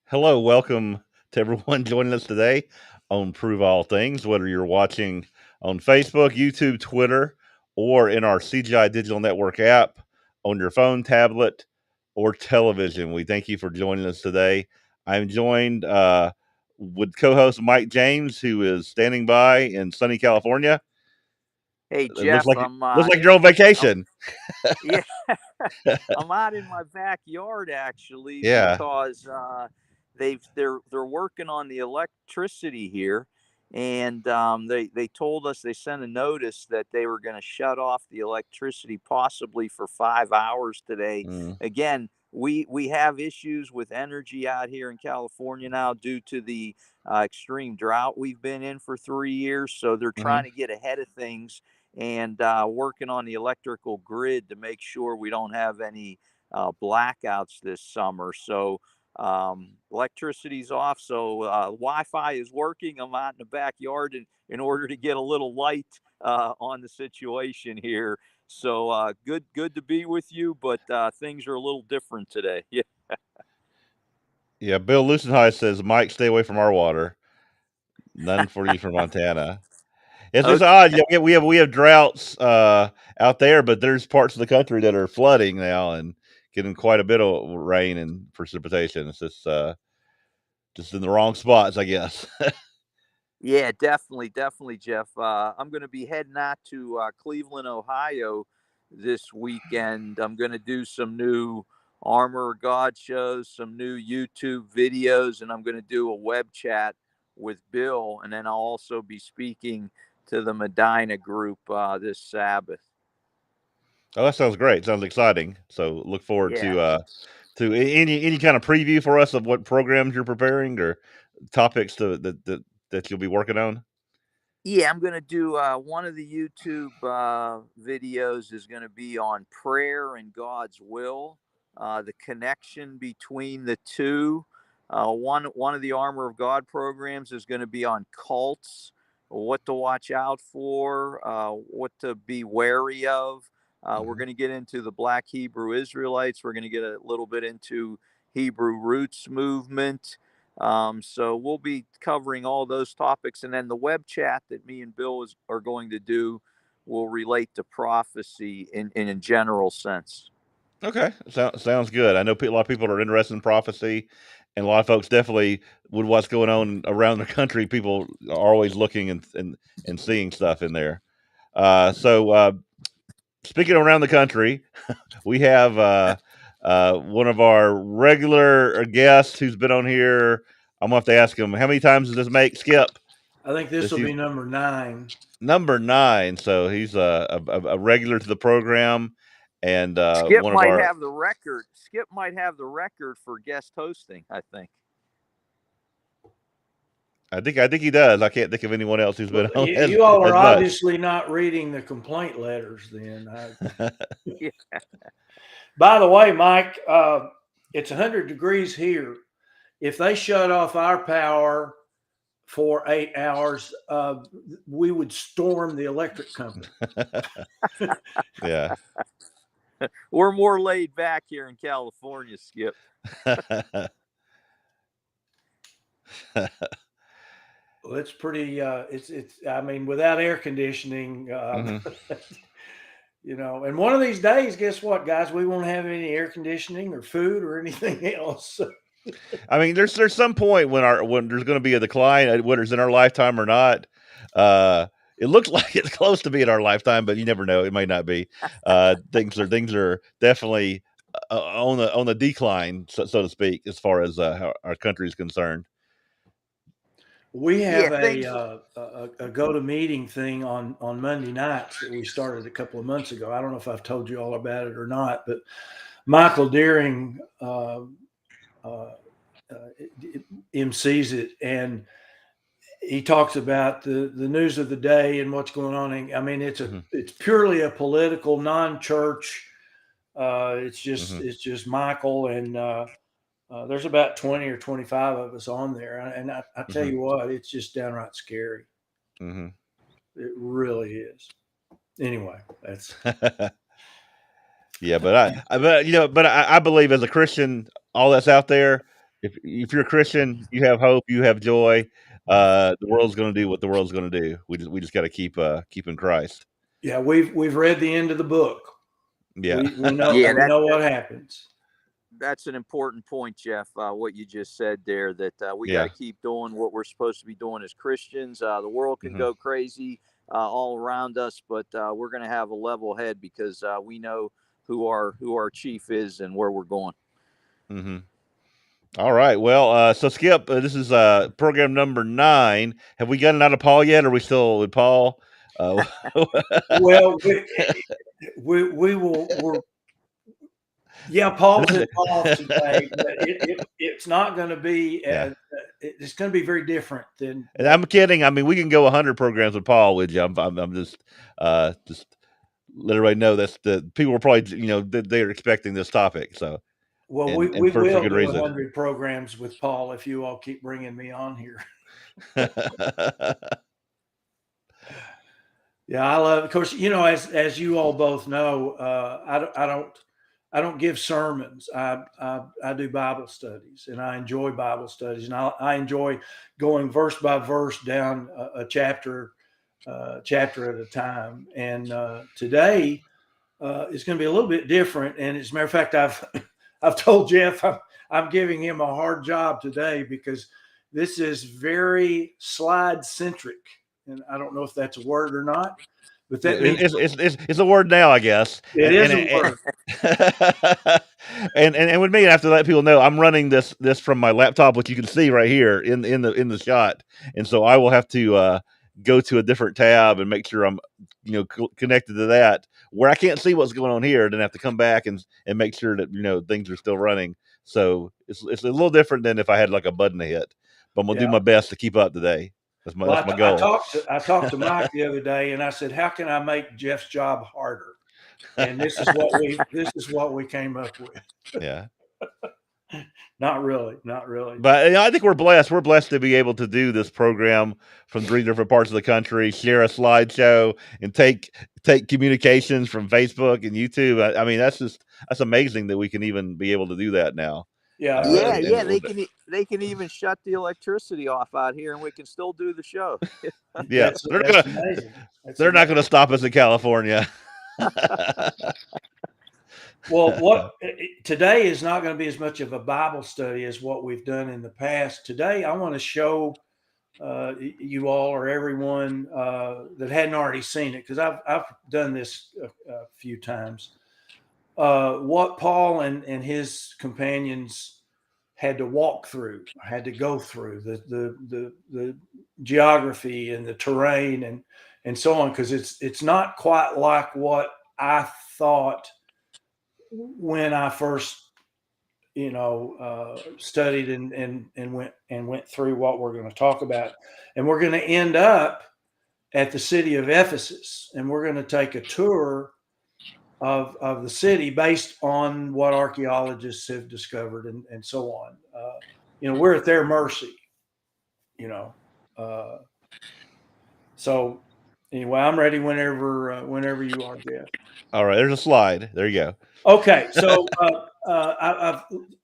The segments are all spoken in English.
Hello, welcome to everyone joining us today on Prove All Things, whether you're watching on Facebook, YouTube, Twitter, or in our CGI Digital Network app on your phone, tablet, or television. We thank you for joining us today. I'm joined with co-host Mike James, who is standing by in sunny California. Hey It looks Jeff, like I'm you're on vacation. yeah, I'm out in my backyard actually Yeah. because they're working on the electricity here, and they told us, they sent a notice that they were going to shut off the electricity possibly for 5 hours today. Mm. Again, we have issues with energy out here in California now due to the extreme drought we've been in for 3 years. So they're trying to get ahead of things and working on the electrical grid to make sure we don't have any blackouts this summer. So electricity's off, so Wi-Fi is working. I'm out in the backyard in order to get a little light on the situation here. So good to be with you, but things are a little different today. Yeah. Yeah, Bill Lucenhigh says, Mike, stay away from our water. None for you from Montana. It's just Okay. odd. Yeah, we have droughts out there, but there's parts of the country that are flooding now and getting quite a bit of rain and precipitation. It's just in the wrong spots, I guess. Yeah, definitely, Jeff. I'm going to be heading out to Cleveland, Ohio this weekend. I'm going to do some new Armor of God shows, some new YouTube videos, and I'm going to do a web chat with Bill. And then I'll also be speaking to the Medina group this Sabbath. Oh, that sounds great. Sounds exciting. So look forward Yeah. to any kind of preview for us of what programs you're preparing or topics that you'll be working on. Yeah, I'm going to do one of the YouTube videos is going to be on prayer and God's will, the connection between the two. One of the Armor of God programs is going to be on cults, what to watch out for, what to be wary of. We're going to get into the Black Hebrew Israelites. We're going to get a little bit into Hebrew Roots movement. So we'll be covering all those topics, and then the web chat that me and Bill are going to do will relate to prophecy in a general sense. Okay, sounds good. I know a lot of people are interested in prophecy, and a lot of folks definitely with what's going on around the country. People are always looking and seeing stuff in there. So speaking of around the country, we have one of our regular guests who's been on here. I'm gonna have to ask him how many times does this make, Skip? I think this will be number 9. Number 9. So he's a regular to the program, and Skip one of might our. have the record. Skip might have the record for guest hosting, I think. I think he does. I can't think of anyone else who's been on You all are as much. obviously not reading the complaint letters then. Yeah. By the way, Mike, it's 100 degrees here. If they shut off our power for 8 hours, we would storm the electric company. Yeah. We're more laid back here in California, Skip. Well, it's pretty. It's. I mean, without air conditioning, you know. And one of these days, guess what, guys? We won't have any air conditioning or food or anything else. I mean, there's some point when there's going to be a decline, whether it's in our lifetime or not. It looks like it's close to being our lifetime, but you never know. It may not be. Things are definitely on the decline, so to speak, as far as how our country is concerned. We have a go-to-meeting thing on Monday nights that we started a couple of months ago. I don't know if I've told you all about it or not, but Michael Deering MCs it, and he talks about the news of the day and what's going on. I mean, it's purely a political, non-church It's just Michael, and there's about 20 or 25 of us on there. And I tell you what, it's just downright scary. It really is. Anyway, that's yeah. But I believe as a Christian, all that's out there. If you're a Christian, you have hope, you have joy. The world's going to do what the world's going to do. We just got to keep in Christ. Yeah, we've read the end of the book. Yeah, we know Yeah, we know what happens. That's an important point, Jeff. What you just said there, that we got Yeah. to keep doing what we're supposed to be doing as Christians. The world can go crazy all around us, but we're going to have a level head because we know who our chief is and where we're going. All right. Well, so Skip, this is program number 9. Have we gotten out of Paul yet? Or are we still with Paul? Well, we will. Yeah, Paul's involved today, but it's not going to be. It's going to be very different than. And I'm kidding. I mean, we can go 100 programs with Paul with you. I'm just let everybody know that's the people were probably they're expecting this topic. So. Well, we will do 100 programs with Paul if you all keep bringing me on here. Yeah, I love. Of course, as you all both know, I don't give sermons. I do Bible studies, and I enjoy Bible studies, and I enjoy going verse by verse down a chapter at a time. And today is going to be a little bit different. And as a matter of fact, I've told Jeff I'm giving him a hard job today because this is very slide centric, and I don't know if that's a word or not, but that means it's a word now, I guess. It is a word. And with me, I have to let people know I'm running this from my laptop, which you can see right here in the shot, and so I will have to go to a different tab and make sure I'm connected to that where I can't see what's going on here. Then I have to come back and make sure that things are still running. So it's a little different than if I had like a button to hit. But I'm gonna do my best to keep up today. That's my goal. I talked to Mike the other day, and I said, "How can I make Jeff's job harder?" And this is what we came up with. Yeah. Not really. But I think we're blessed. We're blessed to be able to do this program from 3 different parts of the country, share a slideshow, and take communications from Facebook and YouTube. I mean, that's amazing that we can even be able to do that now. Yeah. They can even shut the electricity off out here, and we can still do the show. Yeah, that's amazing. They're not going to stop us in California. Well, today is not going to be as much of a Bible study as what we've done in the past. Today, I want to show you all or everyone that hadn't already seen it, because I've done this a few times. What Paul and his companions had to walk through, had to go through the geography and the terrain and so on, because it's not quite like what I thought when I first studied and went through what we're going to talk about. And we're going to end up at the city of Ephesus, and we're going to take a tour of the city based on what archaeologists have discovered and so on. We're at their mercy, so anyway, I'm ready whenever you are, Jeff. All right, there's a slide. There you go. Okay, so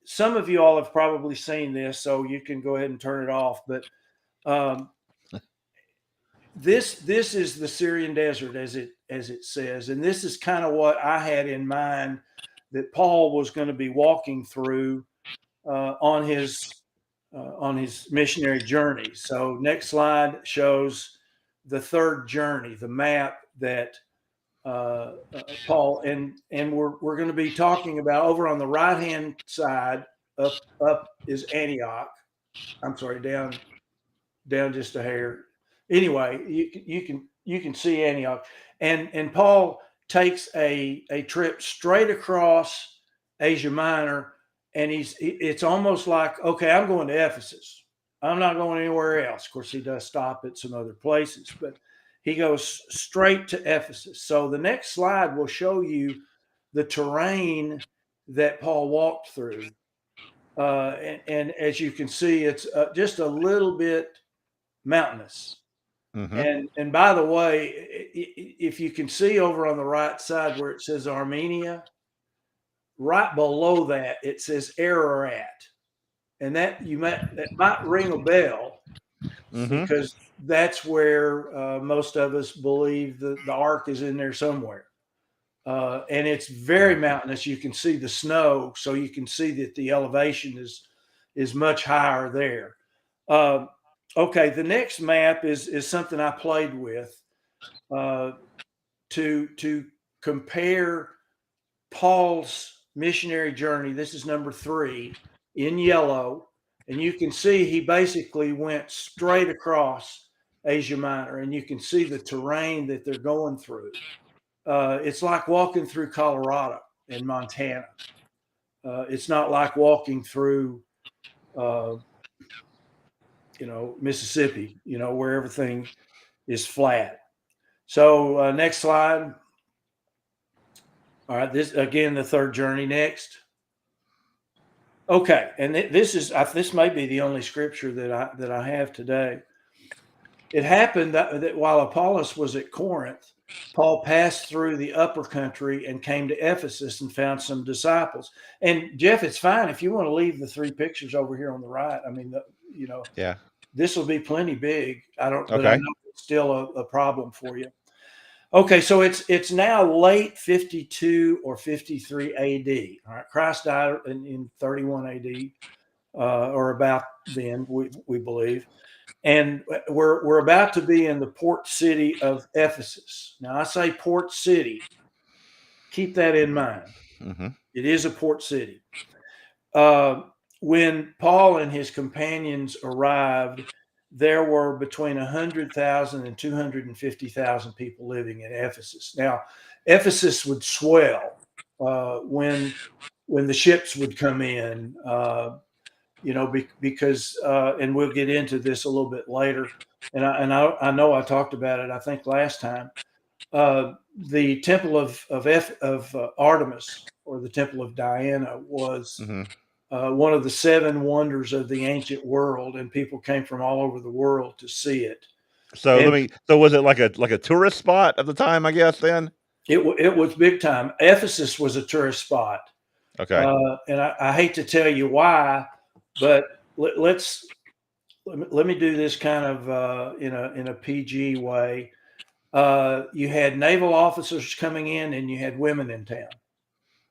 some of you all have probably seen this, so you can go ahead and turn it off. But this is the Syrian desert, as it says, and this is kind of what I had in mind that Paul was going to be walking through on his missionary journey. So next slide shows the third journey, the map that Paul and we're going to be talking about. Over on the right hand side, up is Antioch. I'm sorry, down just a hair. Anyway, you can see Antioch, and Paul takes a trip straight across Asia Minor, and it's almost like, okay, I'm going to Ephesus. I'm not going anywhere else. Of course, he does stop at some other places, but he goes straight to Ephesus. So the next slide will show you the terrain that Paul walked through. And as you can see, it's just a little bit mountainous. And by the way, if you can see over on the right side where it says Armenia, right below that it says Ararat, and that might ring a bell because that's where most of us believe the ark is in there somewhere. And it's very mountainous. You can see the snow, so you can see that the elevation is much higher there. Okay, the next map is something I played with to compare Paul's missionary journey. This is number 3 in yellow, and you can see he basically went straight across Asia Minor, and you can see the terrain that they're going through. It's like walking through Colorado and Montana. It's not like walking through, Mississippi, where everything is flat. So next slide. All right, this again, the third journey next. Okay, and this may be the only scripture that I have today. It happened that while Apollos was at Corinth, Paul passed through the upper country and came to Ephesus and found some disciples. And Jeff, it's fine if you want to leave the 3 pictures over here on the right. I mean, yeah, this will be plenty big. I know it's still a problem for you. Okay, so it's now late 52 or 53 AD. All right, Christ died in 31 AD, or about then, we believe. And we're about to be in the port city of Ephesus. Now, I say port city. Keep that in mind. It is a port city. When Paul and his companions arrived, there were between 100,000 and 250,000 people living in Ephesus. Now, Ephesus would swell when the ships would come in. Because and we'll get into this a little bit later. And I know I talked about it, I think last time. The Temple of Artemis, or the Temple of Diana, was one of the 7 wonders of the ancient world, and people came from all over the world to see it. So was it like a tourist spot at the time, I guess, then? It was big time. Ephesus was a tourist spot. Okay. And I hate to tell you why, but let me do this kind of in a PG way. You had naval officers coming in, and you had women in town.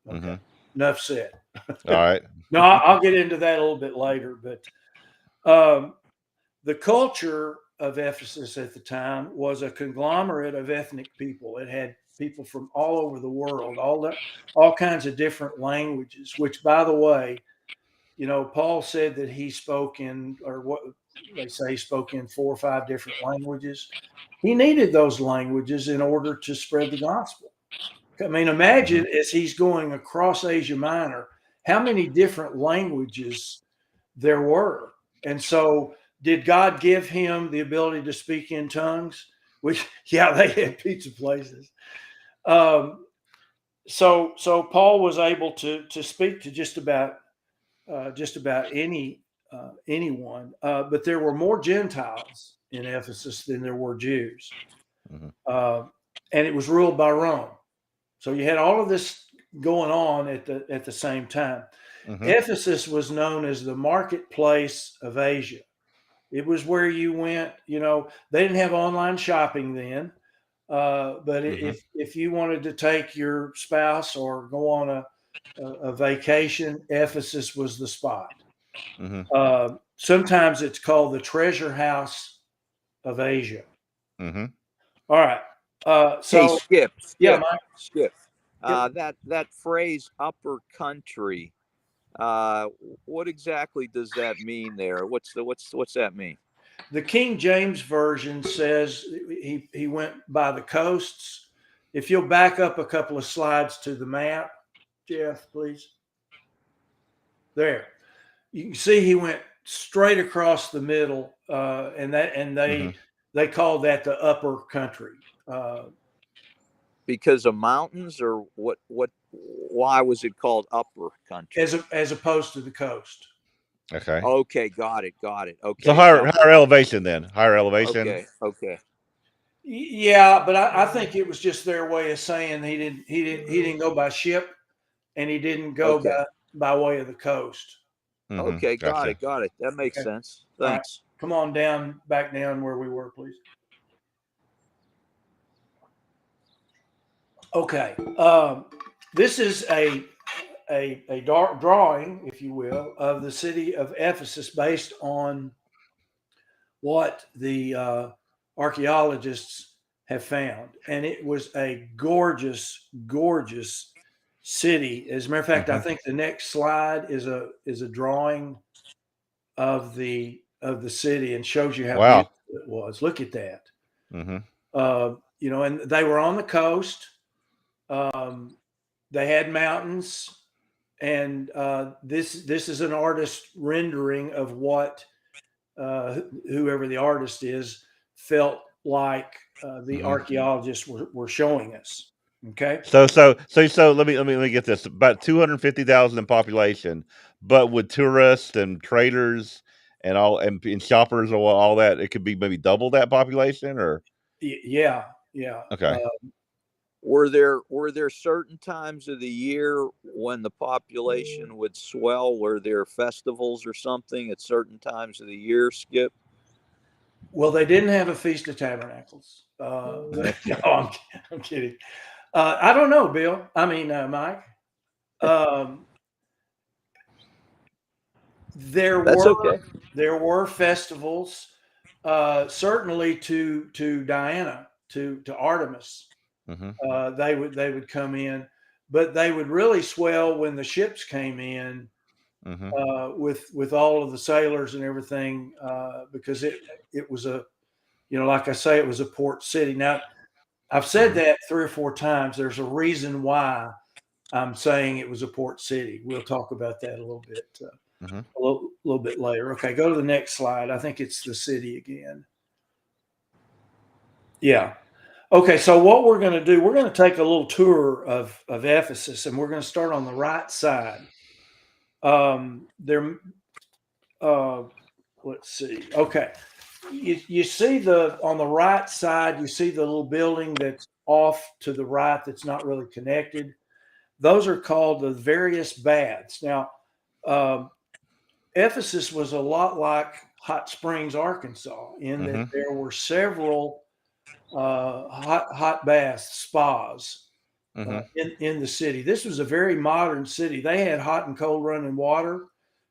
Okay. Enough said. All right. No, I'll get into that a little bit later. But the culture of Ephesus at the time was a conglomerate of ethnic people. It had people from all over the world, all kinds of different languages, which, by the way, Paul said that he spoke in, or what they say, he spoke in 4 or 5 different languages. He needed those languages in order to spread the gospel. I mean, imagine as he's going across Asia Minor, how many different languages there were. And so did God give him the ability to speak in tongues? Which, yeah, they had pizza places. So Paul was able to speak to just about anyone, but there were more Gentiles in Ephesus than there were Jews, and it was ruled by Rome. So you had all of this going on at the same time. Ephesus was known as the marketplace of Asia. It was where you went. They didn't have online shopping then, but if you wanted to take your spouse or go on a vacation, Ephesus was the spot. Sometimes it's called the treasure house of Asia. All right. So hey, Skip. Yeah, Mike. Skip. That phrase "upper country." What exactly does that mean there? What's that mean? The King James Version says he went by the coasts. If you'll back up a couple of slides to the map, Jeff, please. There. You can see he went straight across the middle, and they called that the upper country. because of mountains, or what? Why was it called upper country? as opposed to the coast. Okay. Okay, got it. So Okay, higher elevation then. Higher elevation. okay. Yeah, but I think it was just their way of saying he didn't go by ship, and he didn't go Okay. by way of the coast. Okay, got Gotcha. it. That makes Okay. sense. All right. Thanks. Come on back down where we were, please. Okay. This is a dark drawing, if you will, of the city of Ephesus based on what the archaeologists have found. And it was a gorgeous, gorgeous city. As a matter of fact, I think the next slide is a drawing of the city and shows you how Wow. beautiful it was. Look at that. Mm-hmm. And they were on the coast. They had mountains, and this is an artist rendering of what whoever the artist is felt like the archaeologists were showing us. Okay. So let me get this. About 250,000 in population, but with tourists and traders and shoppers or all that, it could be maybe double that population, or Yeah. okay. Were there certain times of the year when the population would swell? Were there festivals or something at certain times of the year, Skip? Well, they didn't have a Feast of Tabernacles. No, I'm kidding. I don't know, Bill. I mean, Mike. There That's were okay. there were festivals, certainly to Diana, to Artemis. They would come in, but they would really swell when the ships came in with all of the sailors and everything, because it was a, like I say, it was a port city. Now, I've said that 3 or 4 times. There's a reason why I'm saying it was a port city. We'll talk about that a little bit. A little bit later. Okay, go to the next slide. I think it's the city again. Yeah. Okay, so what we're going to do, we're going to take a little tour of Ephesus, and we're going to start on the right side. Let's see. Okay, you see on the right side, you see the little building that's off to the right that's not really connected. Those are called the various baths. Now, Ephesus was a lot like Hot Springs, Arkansas, in that there were several hot baths, spas in the city. This was a very modern city. They had hot and cold running water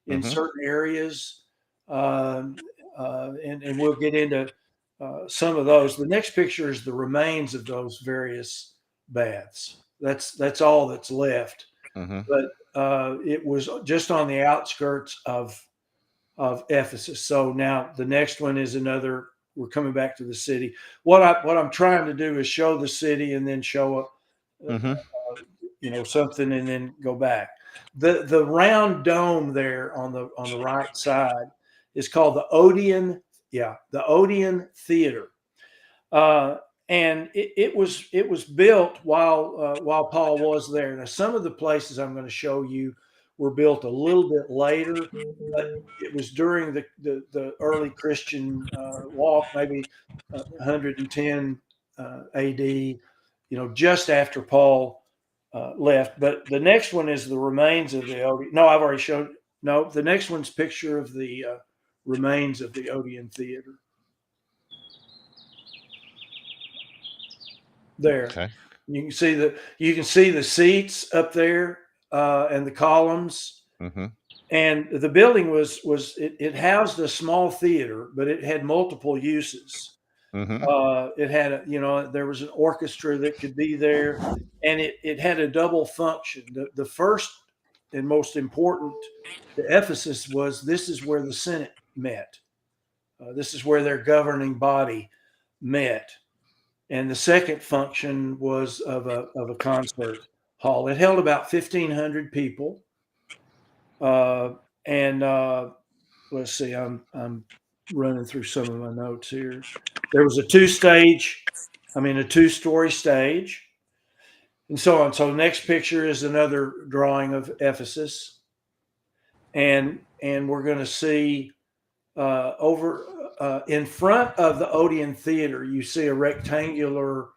in certain areas, and we'll get into some of those. The next picture is the remains of those various baths. That's all that's left. But it was just on the outskirts of Ephesus. So now the next one is another. We're coming back to the city. What I'm trying to do is show the city and then show something and then go back. The round dome there on the right side is called the Odeon. Yeah, the Odeon Theater. And it was built while Paul was there. Now, some of the places I'm going to show you were built a little bit later, but it was during the early Christian walk, maybe 110 AD. Just after Paul left. But the next one is the remains of the Odeon. No, I've already showed. No, the next one's picture of the remains of the Odeon Theater. There, okay. You can see the seats up there and the columns, and the building it housed a small theater, but it had multiple uses. It had there was an orchestra that could be there, and it had a double function. The first and most important to Ephesus was this is where the Senate met. This is where their governing body met. And the second function was of a concert hall. It held about 1,500 people. And let's see, I'm running through some of my notes here. There was a two-story stage. and so on. So next picture is another drawing of Ephesus, and we're going to see over in front of the Odeon Theater, you see a rectangular,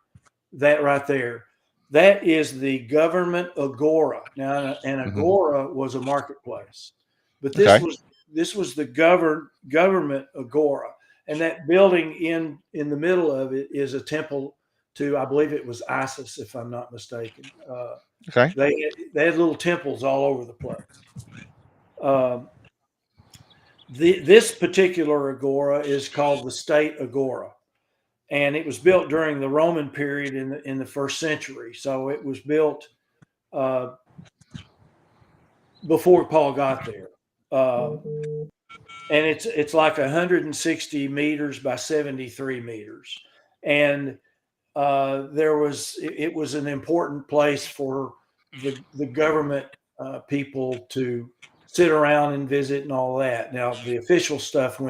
that right there. That is the government agora. Now, an agora was a marketplace, but Okay. this was the government agora, and that building in the middle of it is a temple to, I believe it was Isis, if I'm not mistaken. Okay. They had little temples all over the place. This particular agora is called the State Agora, and it was built during the Roman period in the first century. So it was built before Paul got there, and it's like 160 meters by 73 meters, and it was an important place for the government people to sit around and visit and all that. Now the official stuff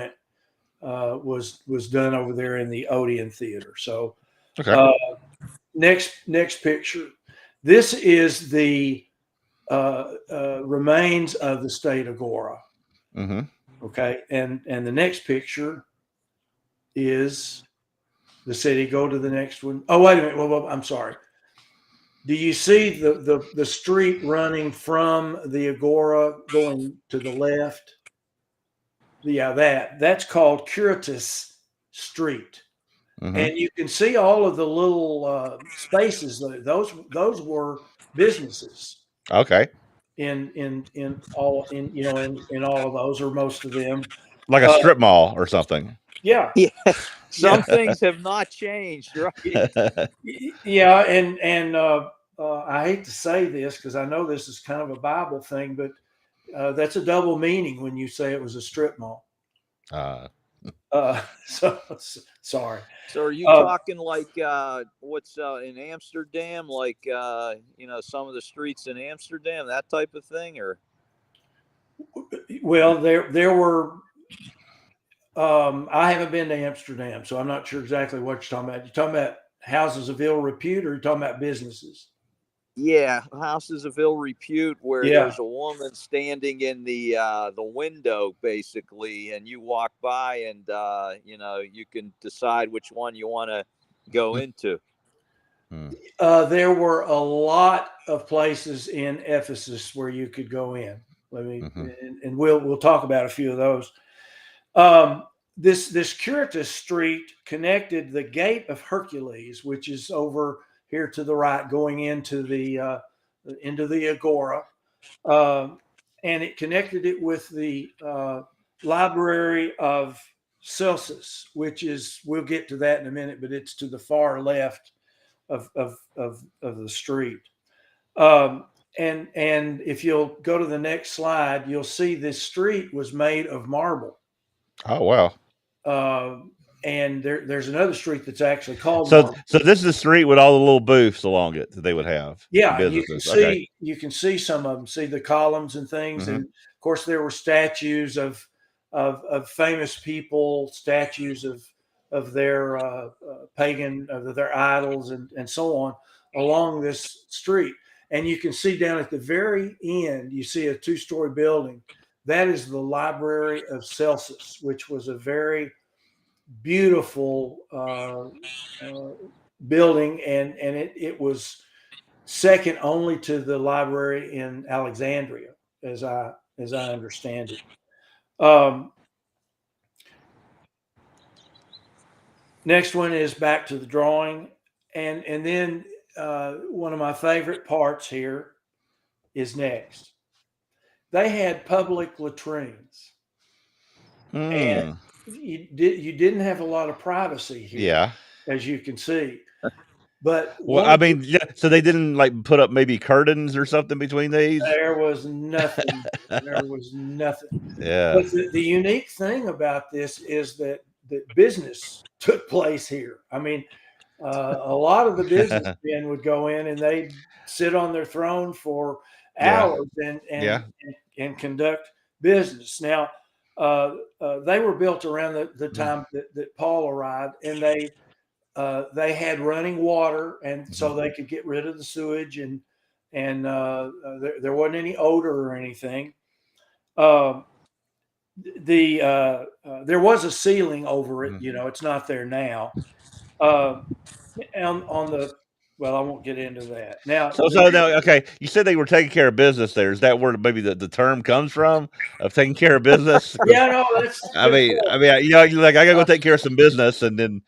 was done over there in the Odeon Theater. So Okay. next picture. This is the remains of the State Agora. Mm-hmm. Okay, and the next picture is the city. Go to the next one. Oh, wait a minute. Well, I'm sorry. Do you see the street running from the Agora going to the left? Yeah, that's called Curitas Street. Mm-hmm. And you can see all of the little spaces. Those were businesses Okay. in all of those, or most of them. Like a strip mall or something. Yeah, Yeah. Some yeah, things have not changed, right? yeah. And I hate to say this because I know this is kind of a Bible thing, but that's a double meaning when you say it was a strip mall. So sorry. So are you talking like what's in Amsterdam, like some of the streets in Amsterdam, that type of thing, or? Well, there were. I haven't been to Amsterdam, so I'm not sure exactly what you're talking about. You're talking about houses of ill repute, or you're talking about businesses? Yeah, houses of ill repute where Yeah. there's a woman standing in the window basically, and you walk by, and you can decide which one you want to go into. There were a lot of places in Ephesus where you could go in. And we'll talk about a few of those. This Curitas Street connected the Gate of Hercules, which is over here to the right, going into the Agora, and it connected it with the Library of Celsus, which is, we'll get to that in a minute, but it's to the far left of the street. And if you'll go to the next slide, you'll see this street was made of marble. Oh, wow. And there's another street that's actually called So marble. so this is the street with all the little booths along it that they would have. Yeah, Businesses. you can see some of them, see the columns and things. Mm-hmm. And of course there were statues of famous people, statues of their pagan, of their idols, and so on along this street. And you can see down at the very end, you see a 2-story building. That is the Library of Celsus, which was a very beautiful building, and it was second only to the library in Alexandria, as I understand it. Next one is back to the drawing, and then one of my favorite parts here is next. They had public latrines, and you didn't have a lot of privacy here. Yeah, as you can see. But I mean, yeah. So they didn't like put up maybe curtains or something between these. There was nothing. There was nothing. Yeah. But the unique thing about this is that business took place here. I mean, a lot of the businessmen would go in and they'd sit on their throne for hours and conduct business. Now, they were built around the time that Paul arrived, and they had running water, and so they could get rid of the sewage, and there wasn't any odor or anything. There was a ceiling over it. It's not there now. On the Well, I won't get into that now. So now, okay, you said they were taking care of business there. Is that where maybe the term comes from of taking care of business? 'Cause, Yeah, no, that's I mean, you're like, I gotta go take care of some business, and then,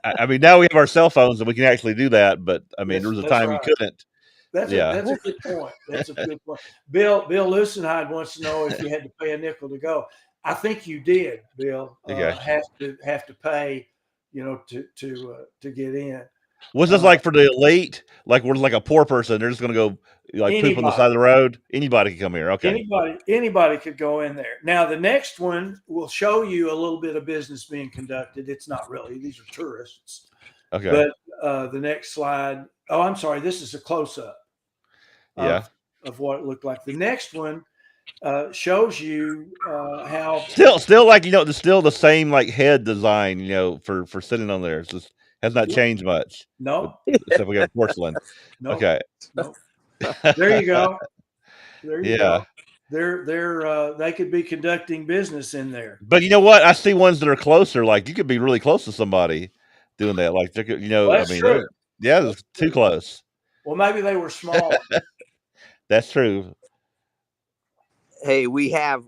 I mean, now we have our cell phones and we can actually do that. But I mean, there was a that's time you right. couldn't. That's Yeah. a good point. That's a good point. Bill Lucenhide wants to know if you had to pay a nickel to go. I think you did, Bill. Okay. Have to pay, to get in. Was this like for the elite? Like we're like a poor person, they're just gonna go like poop on the Anybody. side of the road? Anybody can come here. Okay. Anybody could go in there. Now the next one will show you a little bit of business being conducted. It's not really; these are tourists. Okay. But the next slide. Oh, I'm sorry. This is a close up. Yeah. Of what it looked like. The next one shows you how still like still the same like head design for sitting on there. It's just has not changed much. No, except we got porcelain. No, Okay. No. There you go. There you Yeah. go. They could be conducting business in there. But you know what? I see ones that are closer. Like you could be really close to somebody doing that. Like Well, that's I mean, true. it's too close. Well, maybe they were small. That's true. Hey, we have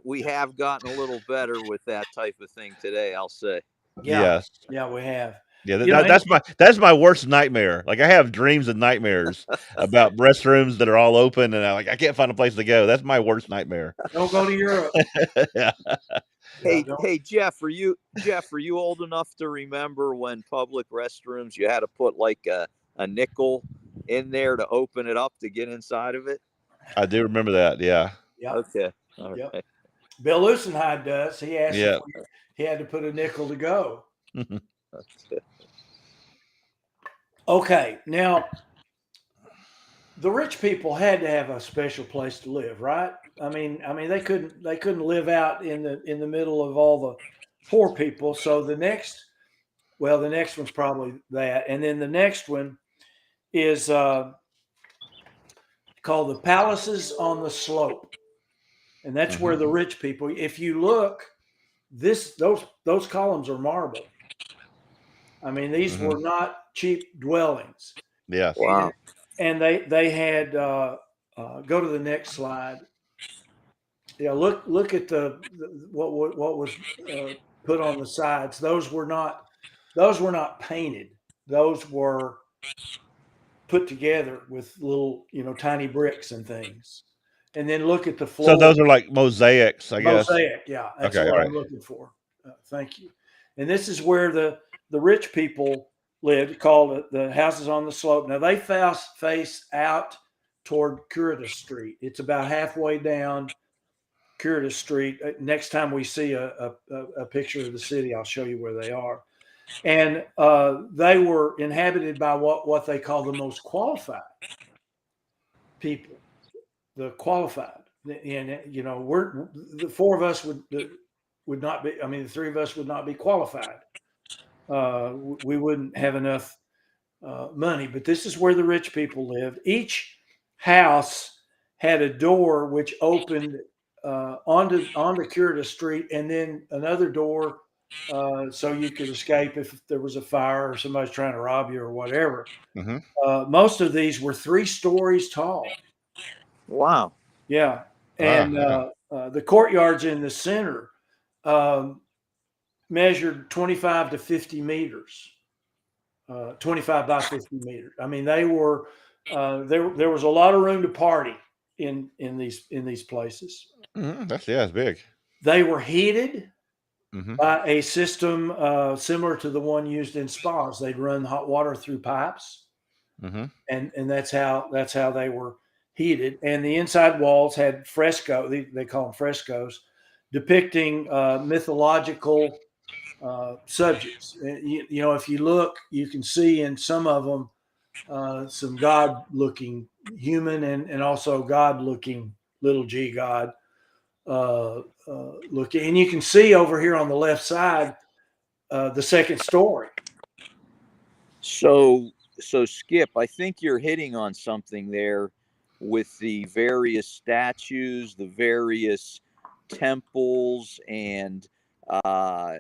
gotten a little better with that type of thing today, I'll say. Yeah. Yes. Yeah, we have. Yeah, that's my worst nightmare. Like I have dreams and nightmares about restrooms that are all open, and I can't find a place to go. That's my worst nightmare. Don't go to Europe. Yeah. Hey, Jeff, are you old enough to remember when public restrooms you had to put like a nickel in there to open it up to get inside of it? I do remember that. Yeah. Yeah. Okay. All right. Bill Lucenhide does. He asked Yeah. if he had to put a nickel to go. Okay, now the rich people had to have a special place to live, right? I mean they couldn't live out in the middle of all the poor people. So the next one's probably that, and then the next one is called the Palaces on the Slope, and that's where the rich people. If you look, those columns are marble. I mean, these were not cheap dwellings. Yes. Wow. And they had go to the next slide. Yeah, look at what was put on the sides. Those were not painted. Those were put together with little tiny bricks and things. And then look at the floor. So those are like mosaics, I guess. Mosaic, yeah, that's Okay, what all right. I'm looking for. Thank you. And this is where the rich people lived, called it the houses on the slope. Now they face out toward Curitas Street. It's about halfway down Curitas Street. Next time we see a picture of the city, I'll show you where they are. And they were inhabited by what they call the most qualified people. The qualified, and we're the four of us would not be. I mean, the three of us would not be qualified. We wouldn't have enough money. But this is where the rich people lived. Each house had a door which opened onto Curitas Street, and then another door so you could escape if there was a fire or somebody's trying to rob you or whatever. Most of these were 3 stories tall. Wow. Yeah. And the courtyards in the center measured 25 to 50 meters, 25 by 50 meters. I mean, they were there was a lot of room to party in these places. It's big. They were heated by a system similar to the one used in spas. They'd run hot water through pipes, and that's how they were heated. And the inside walls had fresco. They call them frescoes, depicting mythological subjects. If you look, you can see in some of them some God-looking human and also God-looking little g God looking. And you can see over here on the left side the second story. So, Skip, I think you're hitting on something there with the various statues, the various temples, and uh,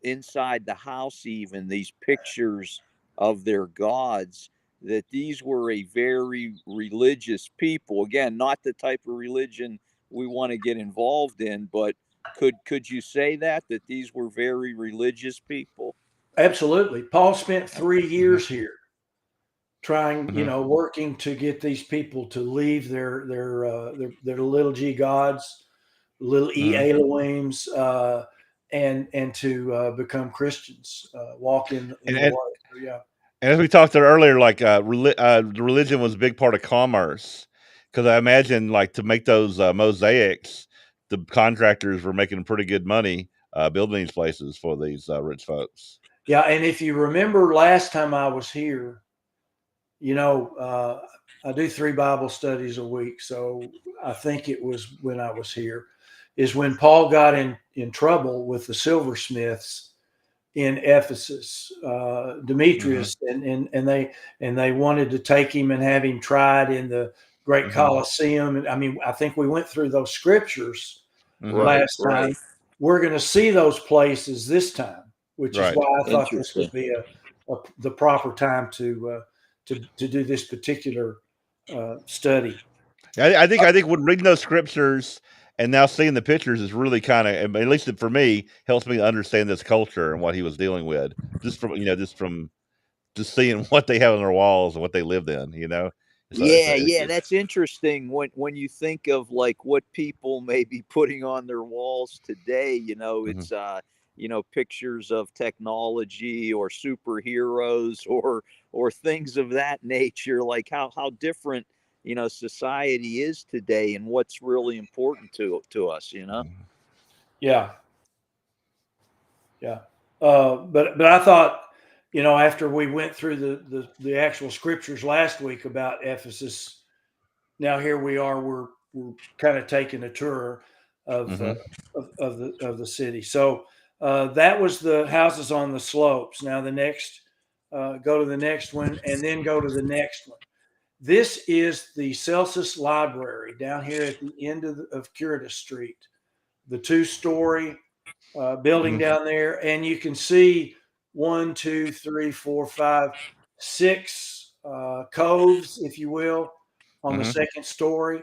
inside the house, even these pictures of their gods. That these were a very religious people. Again, not the type of religion we want to get involved in, but could you say that these were very religious people? Absolutely. Paul spent 3 years Hmm. here trying, Hmm. working to get these people to leave their little g gods, little e Hmm. Elohims, and to become Christians, walk in And, the and way. So, yeah, and as we talked about earlier, like religion was a big part of commerce, because I imagine like to make those mosaics, the contractors were making pretty good money building these places for these rich folks. yeah. And if you remember last time I was here, I do 3 Bible studies a week, so I think it was when I was here, is when Paul got in trouble with the silversmiths in Ephesus, Hmm. Demetrius, and they wanted to take him and have him tried in the great Hmm. Colosseum. And I mean, I think we went through those scriptures Hmm. Right, last right. time. We're going to see those places this time, which is Right. why I thought this Interesting. would be the proper time to do this particular study. I think when reading those scriptures and now seeing the pictures is really kind of, at least for me, helps me understand this culture and what he was dealing with, just seeing what they have on their walls and what they lived in. Yeah, yeah, that's interesting when you think of like what people may be putting on their walls today, Mhm. it's pictures of technology or superheroes or things of that nature, like how different, society is today and what's really important to us. Yeah, yeah. But I thought, after we went through the actual scriptures last week about Ephesus, now here we are. We're kind of taking a tour of uh, Mhm. of the city. So that was the houses on the slopes. Now the next, go to the next one, and then go to the next one. This is the Celsus Library down here at the end of Curitas Street, the 2-story building Mhm. down there, and you can see one, two, three, four, five, six coves, if you will, on the Mhm. second story.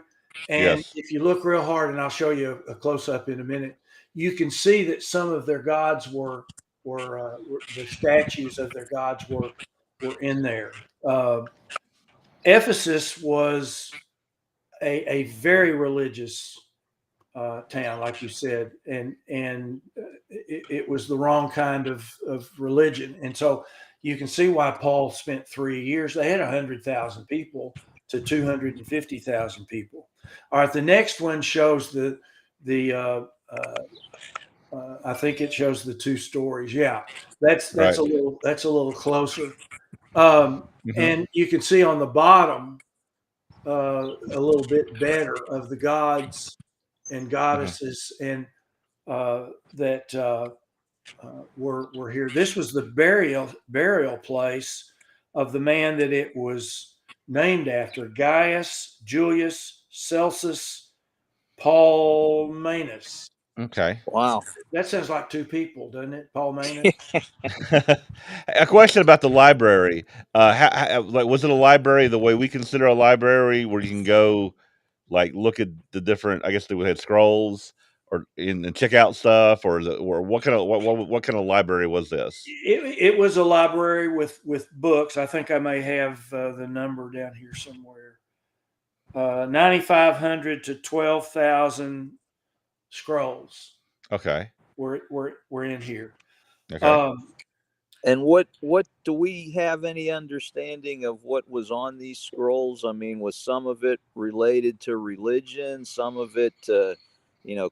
And Yes. if you look real hard, and I'll show you a close up in a minute, you can see that some of their gods were the statues of their gods were in there. Ephesus was a very religious town, like you said, and it was the wrong kind of religion, and so you can see why Paul spent 3 years. They had 100,000 people to 250,000 people. All right, the next one shows the I think it shows the 2 stories. Yeah, that's Right. a little closer, Mhm. and you can see on the bottom a little bit better of the gods and Mhm. goddesses and that were here. This was the burial place of the man that it was named after, Gaius Julius Celsus Paul Manus. Okay. Wow. That sounds like 2 people, doesn't it? Paul Manus. A question about the library. Like, was it a library the way we consider a library, where you can go, like, look at the different? I guess they would have scrolls and check out stuff, or what kind of what kind of library was this? It was a library with books. I think I may have the number down here somewhere. 9,500 to 12,000 scrolls Okay. were in here. Okay. Um, And what do we have any understanding of what was on these scrolls? I mean, was some of it related to religion, some of it to,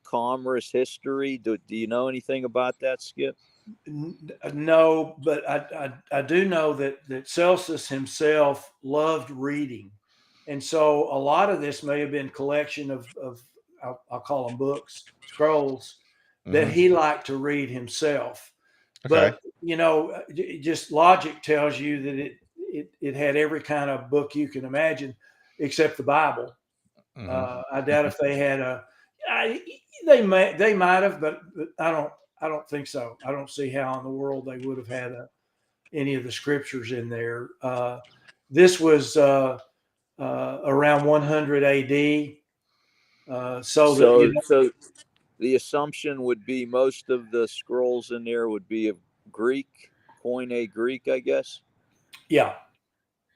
commerce, history? Do you know anything about that, Skip? no, but I do know that Celsus himself loved reading, and so a lot of this may have been collection of I'll call them books, scrolls that Hmm. he liked to read himself. Okay. But just logic tells you that it had every kind of book you can imagine, except the Bible. I doubt if they had they might have, but I don't think so. I don't see how in the world they would have had any of the scriptures in there. This was around 100 A.D. So that So the assumption would be most of the scrolls in there would be of Greek, Koine Greek, I guess. yeah,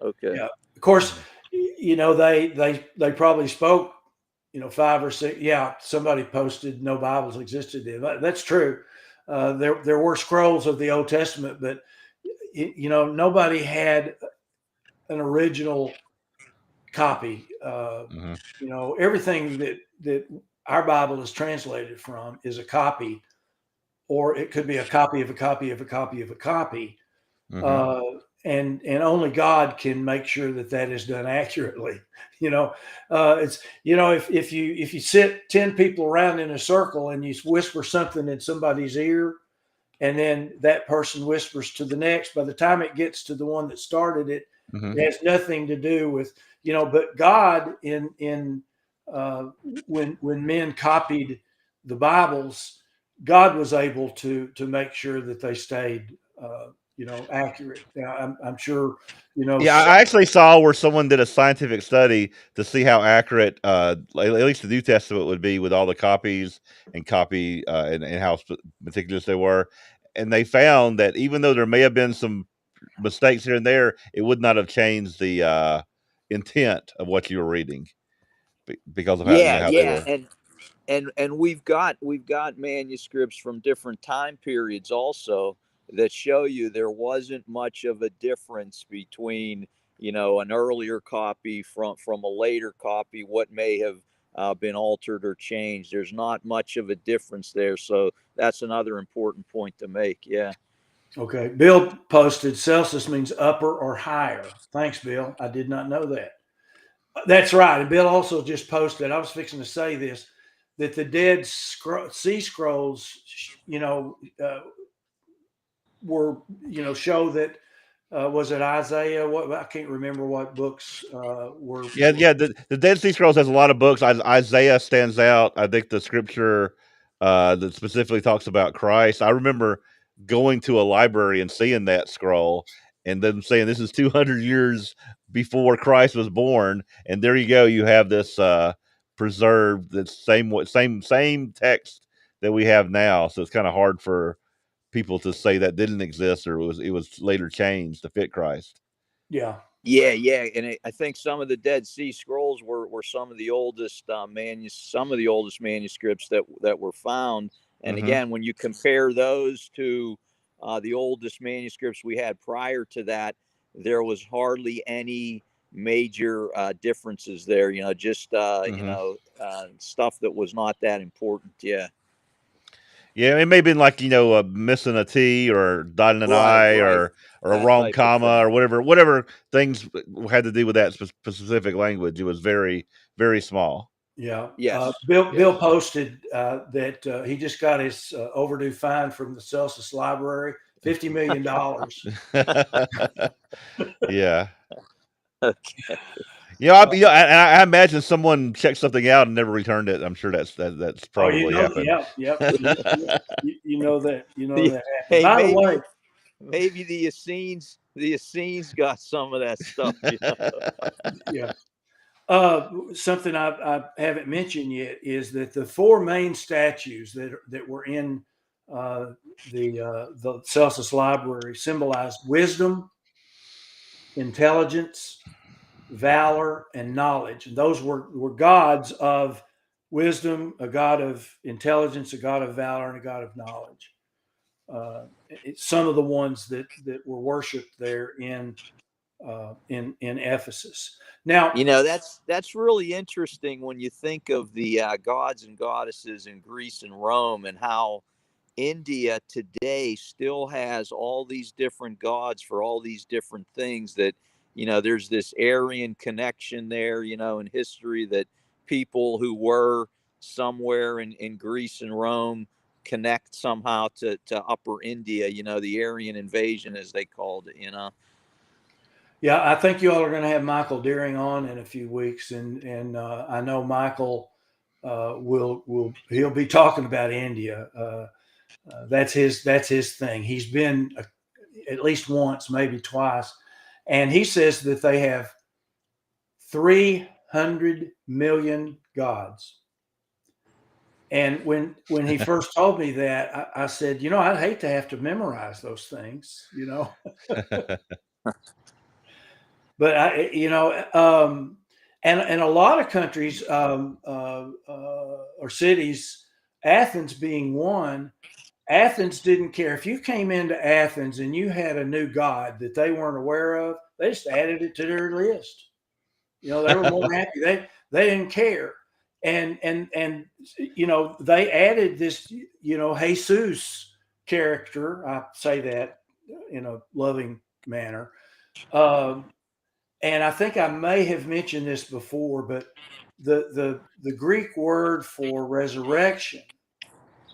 Okay. yeah. Of course, they probably spoke 5 or 6. Yeah, somebody posted no Bibles existed then. That's true. There were scrolls of the Old Testament, but nobody had an original copy. Everything that our Bible is translated from is a copy, or it could be a copy of a copy of a copy of a copy. And only God can make sure that is done accurately. It's if you sit 10 people around in a circle and you whisper something in somebody's ear, and then that person whispers to the next, by the time it gets to the one that started it, it has nothing to do with But God, when men copied the Bibles, God was able to make sure that they stayed accurate. Now, I'm sure Yeah, I actually saw where someone did a scientific study to see how accurate, at least the New Testament would be with all the copies and and how meticulous they were, and they found that even though there may have been some mistakes here and there, it would not have changed the intent of what you were reading because of how Yeah, how they yeah, were. and we've got manuscripts from different time periods also that show you there wasn't much of a difference between an earlier copy from a later copy, what may have been altered or changed. There's not much of a difference there, so that's another important point to make. Yeah. Okay. Bill posted Celsius means upper or higher. Thanks, Bill. I did not know that. That's right. And Bill also just posted, I was fixing to say this, that the Dead Sea Scrolls, were, show that, was it Isaiah? What, I can't remember what books were. Yeah. The Dead Sea Scrolls has a lot of books. Isaiah stands out. I think the scripture that specifically talks about Christ. I remember going to a library and seeing that scroll, and them saying this is 200 years before Christ was born. And there you go. You have this preserved, the same text that we have now. So it's kind of hard for people to say that didn't exist or it was later changed to fit Christ. Yeah. Yeah, and I think some of the Dead Sea Scrolls were some of the oldest some of the oldest manuscripts that were found. And again, when you compare those to the oldest manuscripts we had prior to that, there was hardly any major differences there. Just stuff that was not that important. Yeah. Yeah, it may have been like missing a T or dotting an Right, I right. or a That wrong type of comma thing. or whatever things had to do with that specific language. It was very very small. Yeah. Yes. Bill Yes. posted that he just got his overdue fine from the Celsius Library, $50 million. Yeah, Okay. I imagine someone checked something out and never returned it. I'm sure that's Oh, probably happened. yeah, yep. That happened. Hey, By the way, maybe the Essenes got some of that stuff. yeah. Something I haven't mentioned yet is that the 4 main statues that were in the Celsus Library symbolize wisdom, intelligence, valor, and knowledge. And those were gods of wisdom, a god of intelligence, a god of valor, and a god of knowledge. Some of the ones that were worshipped there in Ephesus. Now, That's really interesting when you think of the gods and goddesses in Greece and Rome, and how India today still has all these different gods for all these different things. That there's this Aryan connection there, in history, that people who were somewhere in Greece and Rome connect somehow to Upper India, the Aryan invasion, as they called it. Yeah, I think you all are going to have Michael Deering on in a few weeks, and I know Michael he'll be talking about India. That's his thing. He's been at least once, maybe twice, and he says that they have 300 million gods. And when he first told me that, I said, I'd hate to have to memorize those things, But and a lot of countries or cities, Athens being one. Athens didn't care if you came into Athens and you had a new god that they weren't aware of. They just added it to their list. They were more happy. They didn't care, and they added this Jesus character. I say that in a loving manner. And I think I may have mentioned this before, but the Greek word for resurrection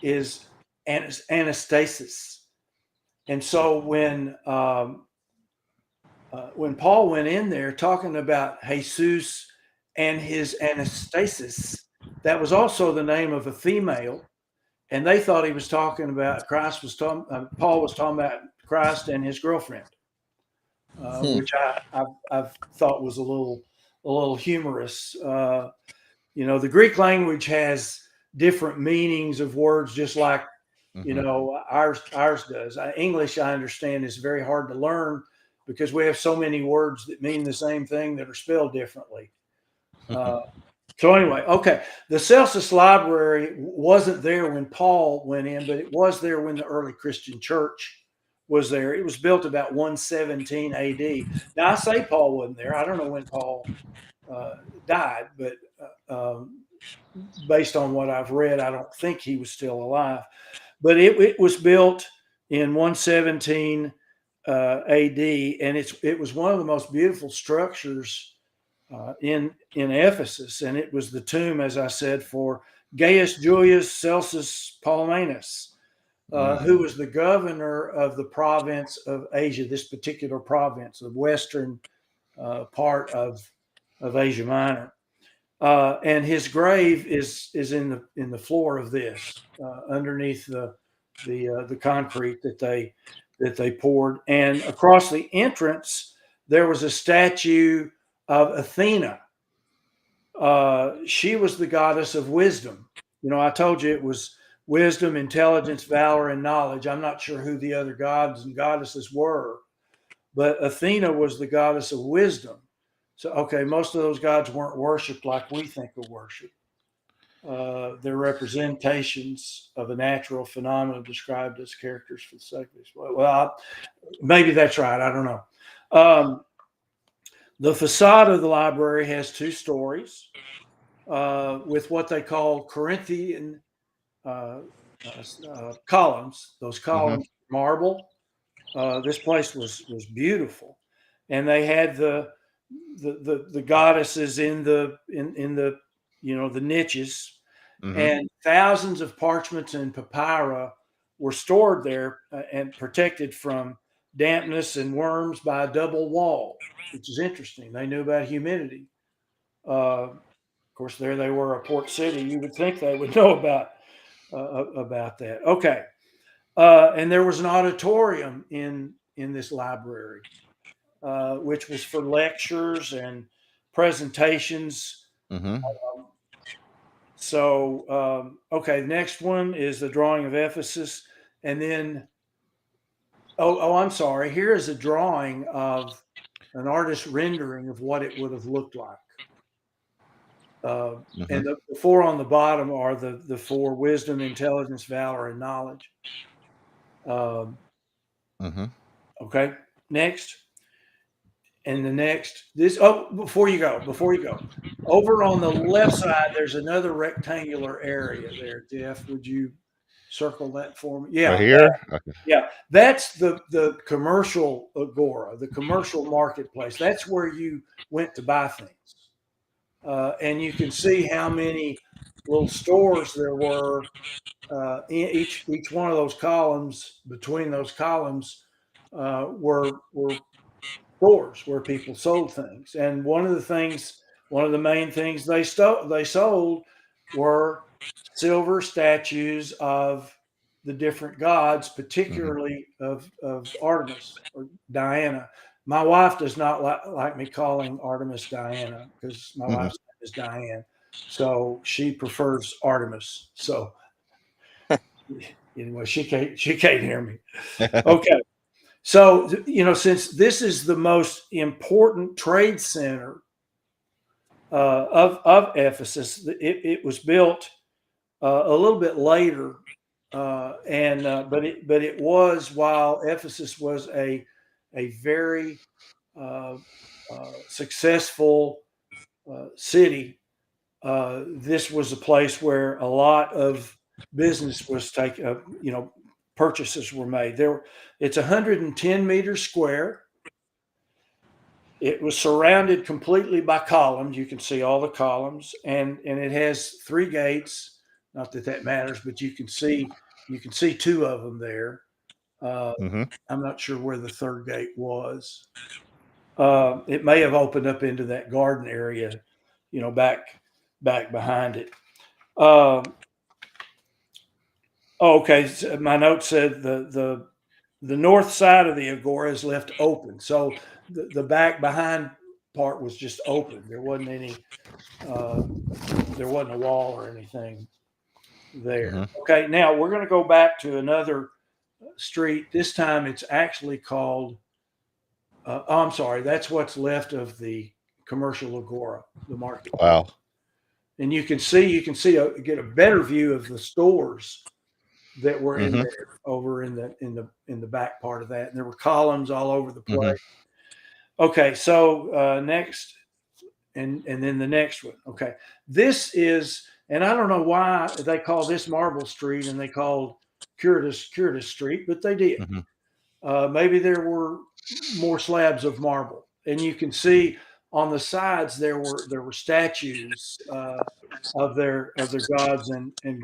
is anastasis. And so when Paul went in there talking about Jesus and his anastasis, that was also the name of a female, and they thought he was talking about Paul was talking about Christ and his girlfriend. Which I've thought was a little humorous. The Greek language has different meanings of words, just like ours does. English, I understand, is very hard to learn because we have so many words that mean the same thing that are spelled differently. So anyway, okay, the Celsus Library wasn't there when Paul went in, but it was there when the early Christian church was there. It was built about 117 AD. Now, I say Paul wasn't there. I don't know when Paul died, but based on what I've read, I don't think he was still alive. But it was built in 117 AD, and it was one of the most beautiful structures in Ephesus, and it was the tomb, as I said, for Gaius Julius Celsus Paulinus, who was the governor of the province of Asia, this particular province, the western part of Asia Minor. And his grave is in the floor of this, underneath the concrete that they poured. And across the entrance, there was a statue of Athena. She was the goddess of wisdom. I told you it was wisdom, intelligence, valor, and knowledge. I'm not sure who the other gods and goddesses were, but Athena was the goddess of wisdom. So, okay, most of those gods weren't worshipped like we think of worship. They're representations of a natural phenomenon described as characters for the sake of this. Well, maybe that's right. I don't know. The facade of the library has 2 stories with what they call Corinthian columns. Those columns, marble. This place was beautiful, and they had the goddesses in the the niches, and thousands of parchments and papyri were stored there and protected from dampness and worms by a double wall, which is interesting. They knew about humidity. Of course, there they were, a port city. You would think they would know about that. Okay, and there was an auditorium in this library, which was for lectures and presentations. Okay, the next one is the drawing of Ephesus, and then I'm sorry. Here is a drawing of an artist's rendering of what it would have looked like. And the 4 on the bottom are the 4: wisdom, intelligence, valor, and knowledge. Okay, next. And the next, before you go, over on the left side, there's another rectangular area there. Jeff, would you circle that for me? Yeah. Right here? Okay. Yeah. That's the commercial agora, the commercial marketplace. That's where you went to buy things. And you can see how many little stores there were in each one of those columns. Between those columns were stores where people sold things, and one of the main things they sold were silver statues of the different gods, particularly of Artemis or Diana. My wife does not like me calling Artemis Diana because my Mhm. wife's name is Diane, so she prefers Artemis. So anyway, she can't hear me. Okay. So, since this is the most important trade center of Ephesus, it was built a little bit later, but it was, while Ephesus was a very successful city. This was a place where a lot of business was taken. Purchases were made. It's 110 meters square. It was surrounded completely by columns. You can see all the columns, and it has 3 gates. Not that that matters, but you can see 2 of them there. Mhm. I'm not sure where the 3rd gate was. It may have opened up into that garden area, back behind it. Okay. So my note said the north side of the agora is left open, so the back behind part was just open. There wasn't any. There wasn't a wall or anything there. Mhm. Okay. Now we're going to go back to another street. This time it's actually called. I'm sorry. That's what's left of the commercial agora, the marketplace. Wow. And you can get a better view of the stores that were in Mhm. there over in the back part of that. And there were columns all over the place. Mhm. Okay, so next, and then the next one. Okay, this is, and I don't know why they call this Marble Street and they called Curtis Street, but they did. Mhm. Maybe there were more slabs of marble, and you can see on the sides there were statues of their gods and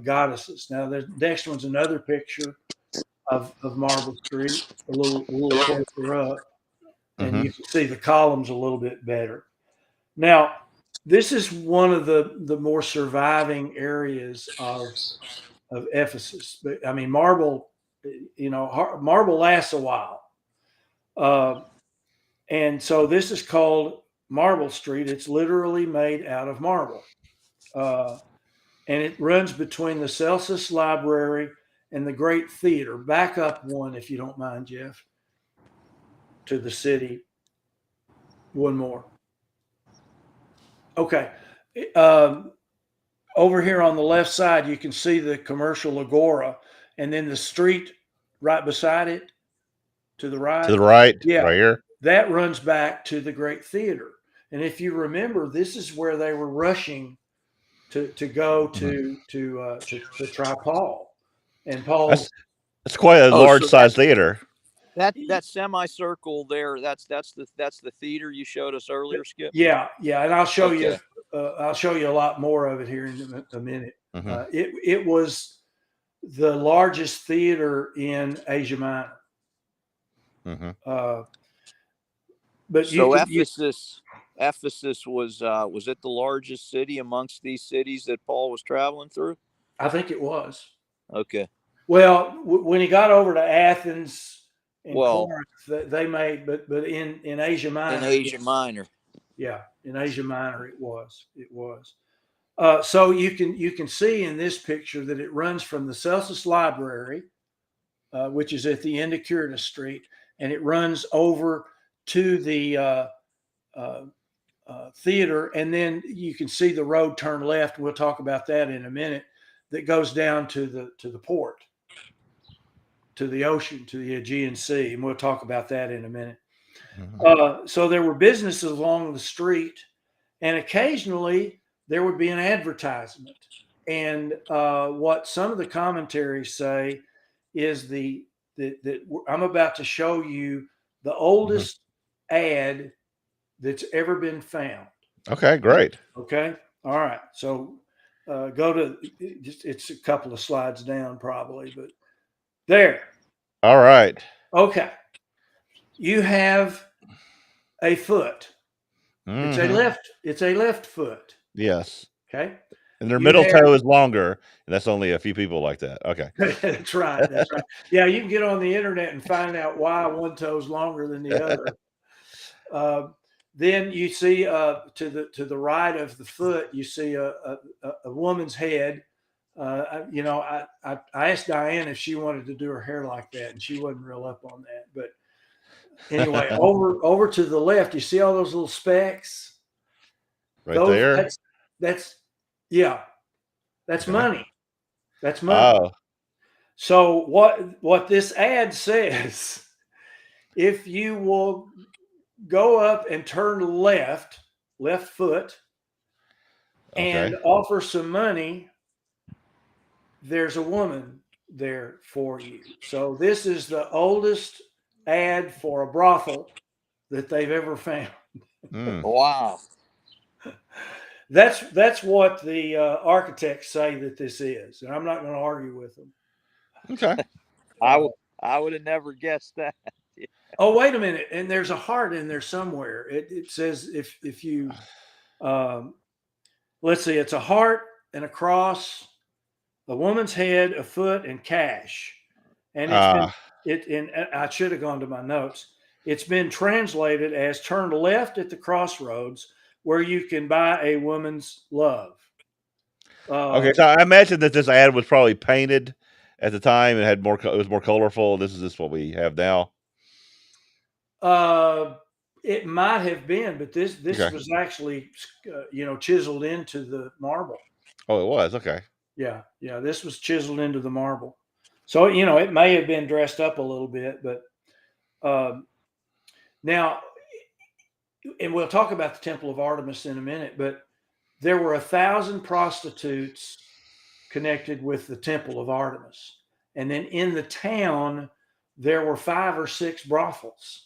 goddesses. Now the next one's another picture of Marble Street, a little closer up, and you Mhm. can see the columns a little bit better. Now, this is one of the more surviving areas of Ephesus. But I mean, marble, marble lasts a while. And so this is called Marble Street. It's literally made out of marble. And it runs between the Celsus Library and the Great Theater. Back up one, if you don't mind, Jeff, to the city. One more. Okay. Over here on the left side, you can see the commercial agora, and then the street right beside it to the To right. the right, Yeah, right here. that runs back to the Great Theater. And if you remember, this is where they were rushing to go Mhm. to try Paul. And Paul, That's quite a Oh, large so size theater. that semicircle there, that's the theater you showed us earlier, Skip. yeah, and I'll show you. Okay. I'll show you a lot more of it here in a minute. Mhm. It was the largest theater in Asia Minor. Mhm. But So Ephesus was it the largest city amongst these cities that Paul was traveling through? I think it was. Okay. Well, when he got over to Athens and Well, Corinth, they made, but in Asia Minor, in Asia Minor. yeah, in Asia Minor, it was. So you can see in this picture that it runs from the Celsus Library, which is at the end of Curtis Street, and it runs over to the theater, and then you can see the road turn left. We'll talk about that in a minute. That goes down to the port, to the ocean, to the Aegean Sea, and we'll talk about that in a minute. Mhm. So there were businesses along the street, and occasionally there would be an advertisement. And what some of the commentaries say is that I'm about to show you the Mhm. oldest ad that's ever been found. Okay, great. Okay. All right. So go to, it's a couple of slides down probably, but there. All right. Okay. You have a foot. Mm-hmm. It's a left foot. Yes. Okay. And their You middle have, toe is longer, and that's only a few people like that. Okay. that's right. That's right. Yeah, you can get on the internet and find out why one toe is longer than the other. Then you see to the right of the foot, you see a woman's head. I asked Diane if she wanted to do her hair like that, and she wasn't real up on that. But anyway, over to the left, you see all those little specks? Right there. That's Okay. money. That's money. Oh. So what this ad says, if you will go up and turn left foot, and Okay. offer some money, there's a woman there for you. So this is the oldest ad for a brothel that they've ever found. Mm. Wow. That's what the architects say that this is, and I'm not going to argue with them. Okay. I would have never guessed that. Oh, wait a minute, and there's a heart in there somewhere. It says if you let's see, it's a heart and a cross, a woman's head, a foot, and cash. And I should have gone to my notes. It's been translated as turn left at the crossroads where you can buy a woman's love. Okay, so I imagine that this ad was probably painted at the time and had more. It was more colorful. This is just what we have now. It might have been, but this Okay. was actually chiseled into the marble. Oh, it was. Okay. Yeah, this was chiseled into the marble. So it may have been dressed up a little bit, but now, and we'll talk about the Temple of Artemis in a minute, but there were 1,000 prostitutes connected with the Temple of Artemis. And then in the town, there were 5 or 6 brothels.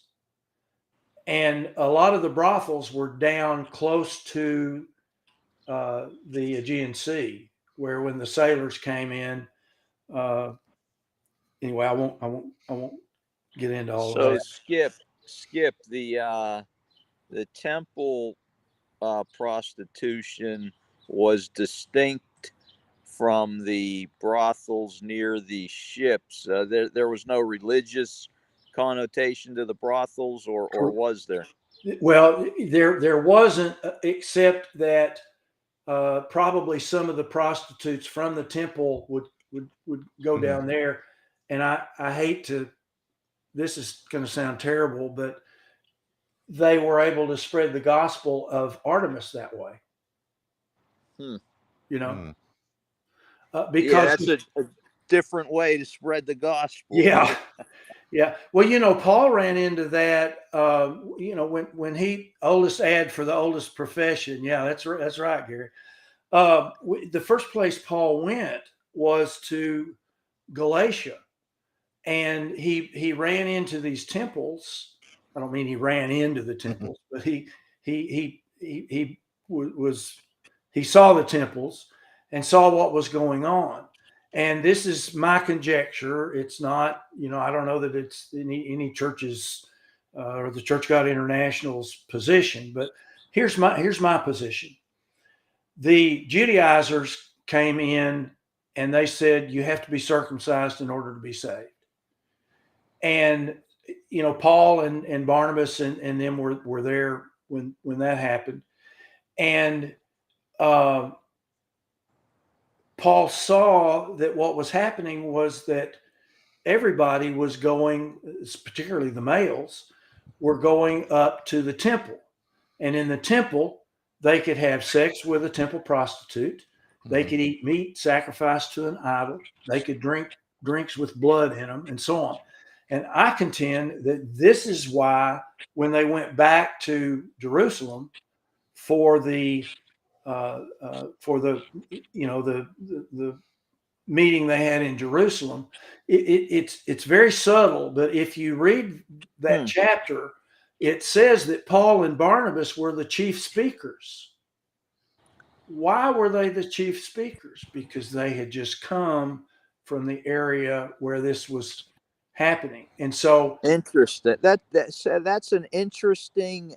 And a lot of the brothels were down close to the Aegean Sea, where when the sailors came in, anyway, I won't get into all of that. So skip the temple prostitution was distinct from the brothels near the ships. There was no religious connotation to the brothels, or was there? Well, there wasn't, except that probably some of the prostitutes from the temple would go Mm-hmm. down there. And I hate to, this is going to sound terrible, but they were able to spread the gospel of Artemis that way. Because that's a different way to spread the gospel. Yeah. Yeah. Well, Paul ran into that, when he oldest ad for the oldest profession. Yeah, that's right, Gary. The first place Paul went was to Galatia, and he ran into these temples. I don't mean he ran into the temples, but he saw the temples and saw what was going on. And this is my conjecture. It's not, I don't know that it's any church's or the Church God International's position, but here's my position. The Judaizers came in and they said, you have to be circumcised in order to be saved. And, Paul and Barnabas and them were there when that happened. And Paul saw that what was happening was that everybody was going, particularly the males, were going up to the temple. And in the temple, they could have sex with a temple prostitute. They could eat meat sacrificed to an idol. They could drink drinks with blood in them, and so on. And I contend that this is why, when they went back to Jerusalem for the meeting they had in Jerusalem, it's very subtle. But if you read that chapter, it says that Paul and Barnabas were the chief speakers. Why were they the chief speakers? Because they had just come from the area where this was happening. And so Interesting. That's an interesting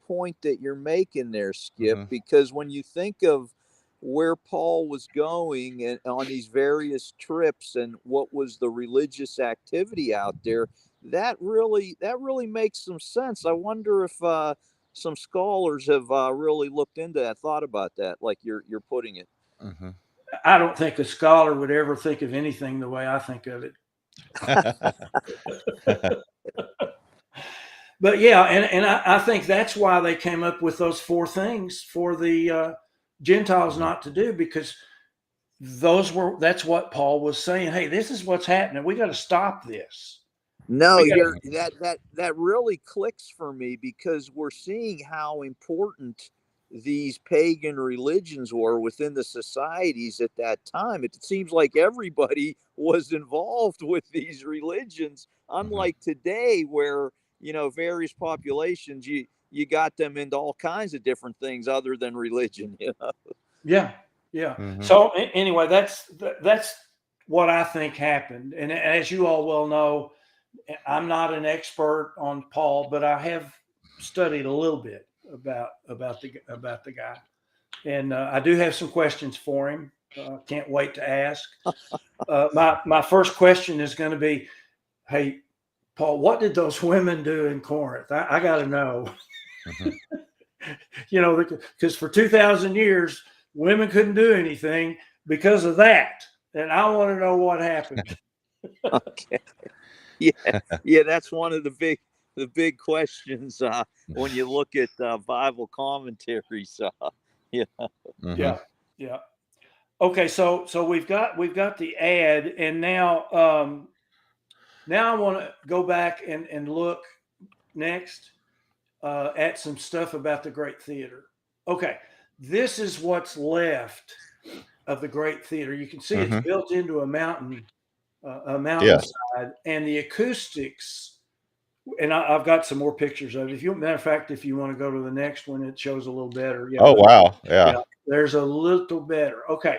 point that you're making there, Skip. Mm-hmm. Because when you think of where Paul was going and on these various trips and what was the religious activity out there, that really makes some sense. I wonder if some scholars have really looked into that, thought about that, like you're putting it. Mm-hmm. I don't think a scholar would ever think of anything the way I think of it. But yeah, and I think that's why they came up with those four things for the Gentiles not to do, because that's what Paul was saying. Hey, this is what's happening. We got to stop this. No, We got you're that really clicks for me because we're seeing how important these pagan religions were within the societies at that time. It seems like everybody was involved with these religions, Mm-hmm. unlike today where, various populations you got them into all kinds of different things other than religion. Yeah, yeah. Mm-hmm. So anyway, that's what I think happened. And as you all well know, I'm not an expert on Paul, but I have studied a little bit about the guy, and I do have some questions for him. Can't wait to ask. My first question is going to be, hey, Paul, what did those women do in Corinth? I got to know. Mm-hmm. Because for 2,000 years, women couldn't do anything because of that, and I want to know what happened. Okay. Yeah, that's one of the big questions when you look at Bible commentaries. Yeah. Mm-hmm. Yeah. Okay, so we've got the ad, and now I want to go back and look next at some stuff about the Great Theater. Okay, this is what's left of the Great Theater. You can see Mm-hmm. it's built into a mountainside, Yes. and the acoustics. And I've got some more pictures of it. Matter of fact, if you want to go to the next one, it shows a little better. Yeah, Oh, wow. Yeah. there's a little better. Okay,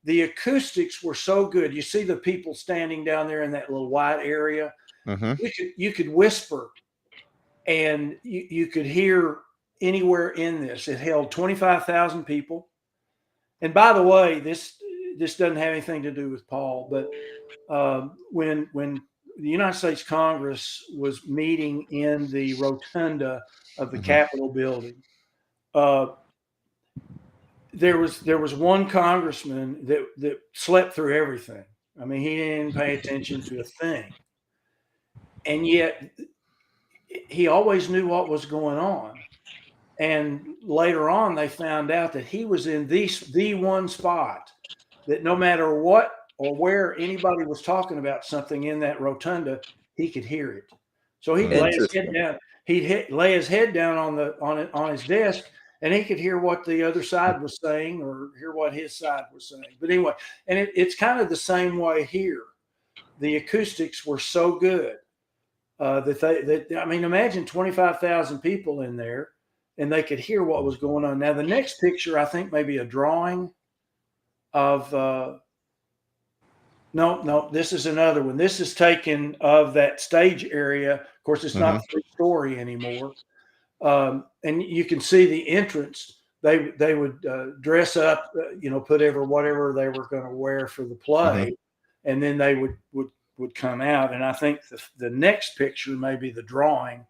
the acoustics were so good. You see the people standing down there in that little wide area. Mm-hmm. You could whisper, and you could hear anywhere in this. It held 25,000 people. And by the way, this doesn't have anything to do with Paul, but when the United States Congress was meeting in the rotunda of the Mm-hmm. Capitol building, there was one congressman that slept through everything. I mean, he didn't pay attention to a thing, and yet he always knew what was going on. And later on, they found out that he was in the one spot that no matter what or where anybody was talking about something in that rotunda, he could hear it. So he'd lay his head down. Lay his head down on his desk, and he could hear what the other side was saying or hear what his side was saying. But anyway, and it's kind of the same way here. The acoustics were so good I mean, imagine 25,000 people in there, and they could hear what was going on. Now, the next picture, I think, may be a drawing of. No, this is another one. This is taken of that stage area. Of course, it's not 3-story anymore, and you can see the entrance. They would dress up, put whatever they were going to wear for the play, and then they would come out. And I think the next picture may be the drawing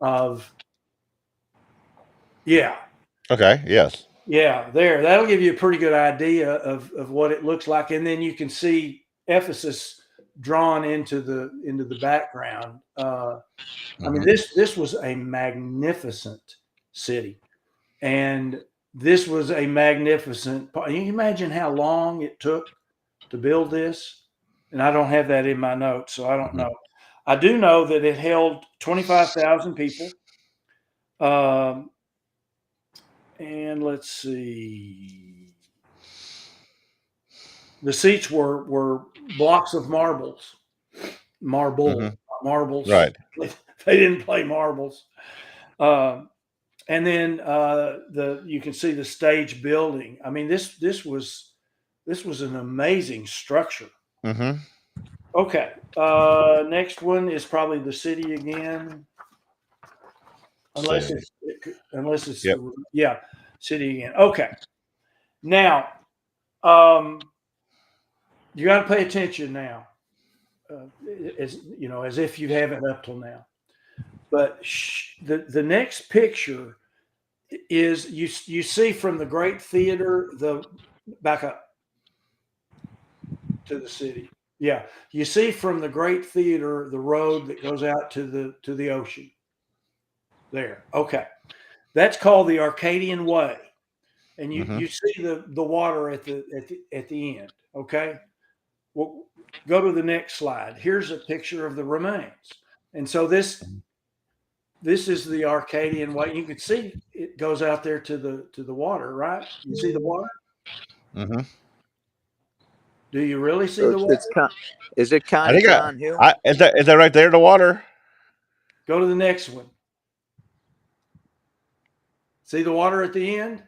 of. Yeah. Okay. Yes. Yeah, that'll give you a pretty good idea of what it looks like, and then you can see Ephesus drawn into the background. I mean, this was a magnificent city, and this was a magnificent. Can you imagine how long it took to build this? And I don't have that in my notes, so I don't know. I do know that it held 25,000 people. And let's see. The seats were blocks of marbles. Marbles. Right. They didn't play marbles. And then you can see the stage building. I mean, this was an amazing structure. Mm-hmm. Okay. Next one is probably the city again, unless City. it's Yep. city again. Okay. Now, you got to pay attention now, as if you haven't up till now. But the next picture is you see from the Great Theater, back up to the city. Yeah, you see from the Great Theater the road that goes out to the ocean. There. Okay, that's called the Arcadian Way, and you see the water at the end. Okay. Well, go to the next slide. Here's a picture of the remains, and so this is the Arcadian Way. You can see it goes out there to the water, right? You see the water? Mm-hmm. Do you really see the water? Is it kind I of think downhill? is that right there, the water? Go to the next one. See the water at the end?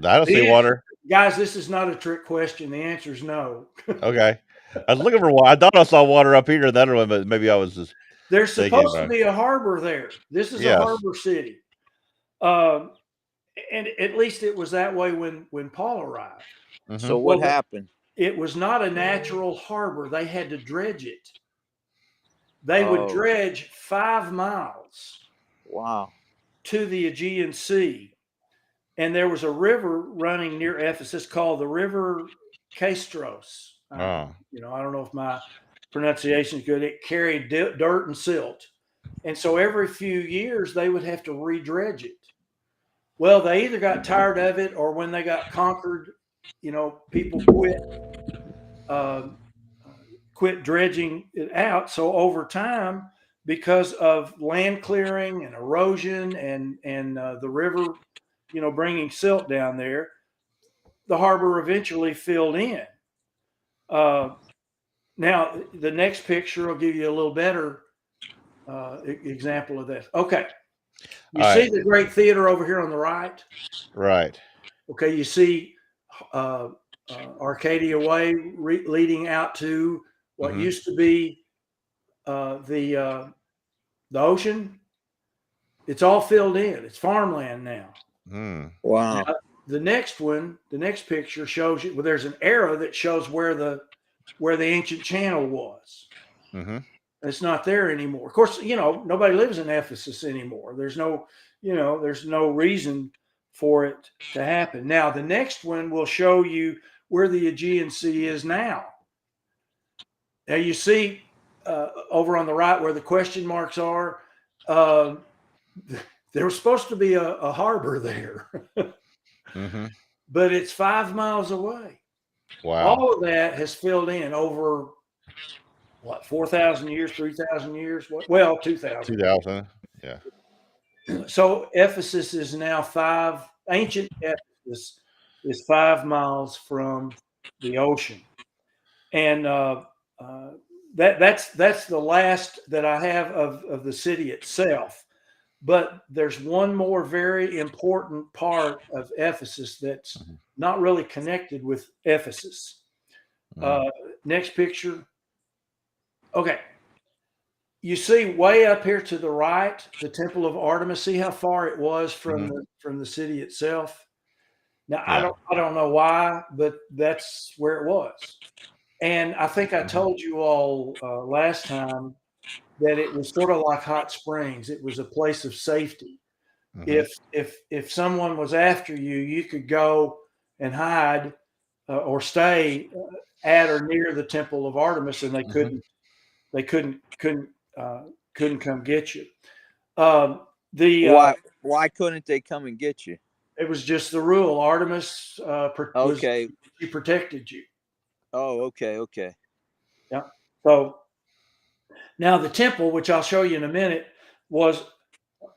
I don't see water. Guys, this is not a trick question. The answer is no. Okay. I was looking for water. I thought I saw water up here in the other one, but maybe I was just. There's supposed to be a harbor there. This is a harbor city. And at least it was that way when Paul arrived. Mm-hmm. So what happened? It was not a natural harbor. They had to dredge it. They would dredge 5 miles. Wow. To the Aegean Sea. And there was a river running near Ephesus called the River Castros. I don't know if my pronunciation is good. It carried dirt and silt. And so every few years they would have to redredge it. Well, they either got tired of it, or when they got conquered, people quit dredging it out. So over time, because of land clearing and erosion and the river, bringing silt down there, the harbor eventually filled in. Now, the next picture will give you a little better example of this. Okay. You see the Great Theater over here on the right? Right. Okay. You see Arcadia Way leading out to what used to be the ocean. It's all filled in. It's farmland now. Wow. Now, the next picture shows you. Well, there's an arrow that shows where the ancient channel was. It's not there anymore. Of course, nobody lives in Ephesus anymore. There's no reason for it to happen. Now, the next one will show you where the Aegean Sea is now. Now, you see over on the right where the question marks are, there was supposed to be a harbor there, but it's 5 miles away. Wow. All of that has filled in over, 4,000 years, 3,000 years? Well, 2,000. 2,000, yeah. So Ephesus is now ancient Ephesus is 5 miles from the ocean. And that's the last that I have of the city itself. But there's one more very important part of Ephesus that's not really connected with Ephesus. Next picture. Okay. You see way up here to the right, the Temple of Artemis. See how far it was from the city itself? Now, I don't know why, but that's where it was. And I think I told you all last time that it was sort of like hot springs. It was a place of safety. If someone was after you, you could go and hide or stay at or near the Temple of Artemis, and they couldn't come get you. Why couldn't they come and get you? It was just the rule. Artemis she protected you. Oh, okay. Yeah. So now the temple, which I'll show you in a minute, was,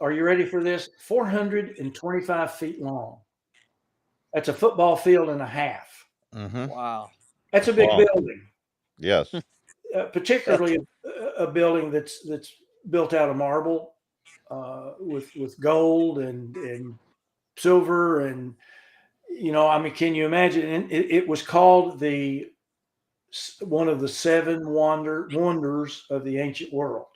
are you ready for this? 425 feet long. That's a football field and a half. Wow. That's a big building. Yes. Particularly a building that's built out of marble. with gold and silver, and I mean, can you imagine? And it was called one of the seven wonders of the ancient world.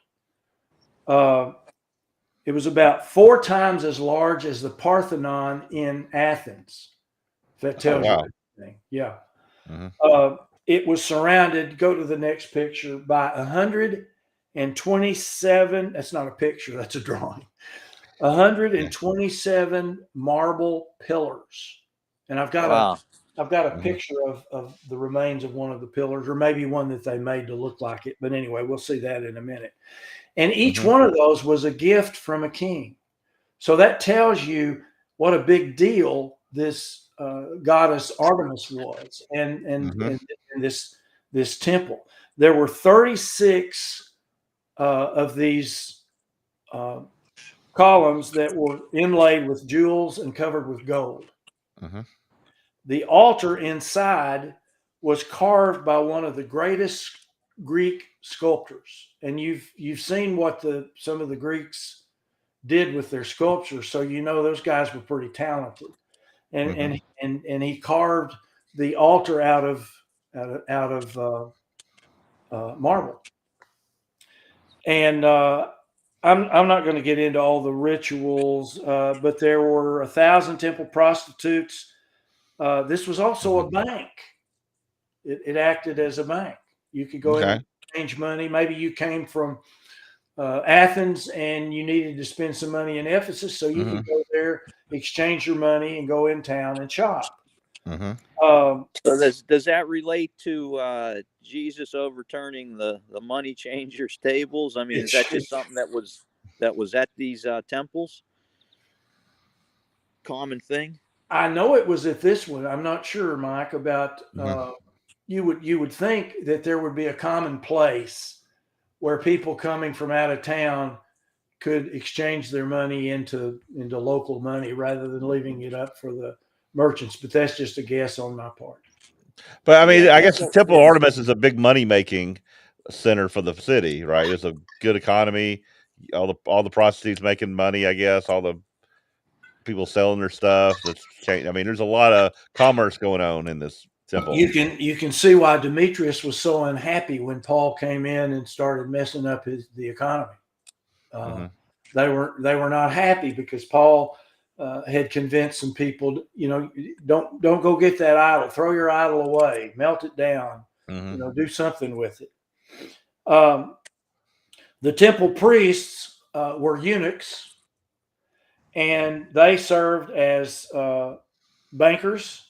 It was about 4 times as large as the Parthenon in Athens. If that tells you anything, yeah. Mm-hmm. It was surrounded. Go to the next picture, by 127. That's not a picture. That's a drawing. 127 marble pillars, and I've got Wow. a picture of the remains of one of the pillars, or maybe one that they made to look like it. But anyway, we'll see that in a minute. And each one of those was a gift from a king. So that tells you what a big deal this goddess Artemis was, and this temple. There were 36 of these columns that were inlaid with jewels and covered with gold. Mm-hmm. The altar inside was carved by one of the greatest Greek sculptors, and you've seen what some of the Greeks did with their sculpture, so those guys were pretty talented. And he carved the altar out of marble. And I'm not going to get into all the rituals, but there were 1,000 temple prostitutes. This was also a bank. It acted as a bank. You could go in and exchange money. Maybe you came from Athens and you needed to spend some money in Ephesus, so you could go there, exchange your money, and go in town and shop. So does that relate to Jesus overturning the money changers' tables? I mean, is that just something that was at these temples? Common thing? I know it was at this one. I'm not sure, Mike, about you would think that there would be a common place where people coming from out of town could exchange their money into local money rather than leaving it up for the merchants. But that's just a guess on my part. But I mean, I guess the Temple of Artemis is a big money making center for the city, right? It's a good economy. All the prostitutes making money, I guess. All the people selling their stuff. That's changed. I mean, there's a lot of commerce going on in this temple. You can see why Demetrius was so unhappy when Paul came in and started messing up the economy. They were not happy because Paul had convinced some people, don't go get that idol. Throw your idol away. Melt it down. Do something with it. The temple priests were eunuchs, and they served as bankers.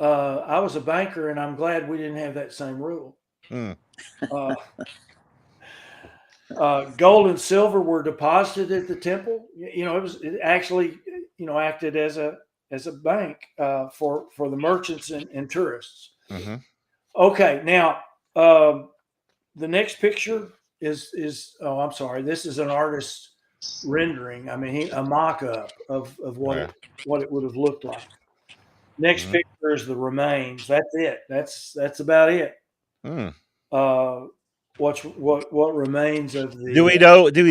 I was a banker, and I'm glad we didn't have that same rule. Gold and silver were deposited at the temple. It actually acted as a bank for the merchants and tourists. Okay, now the next picture is I'm sorry, this is an artist's rendering. I mean, a mock-up of what it would have looked like. Next picture is the remains. That's it. That's about it. What remains of the? Do we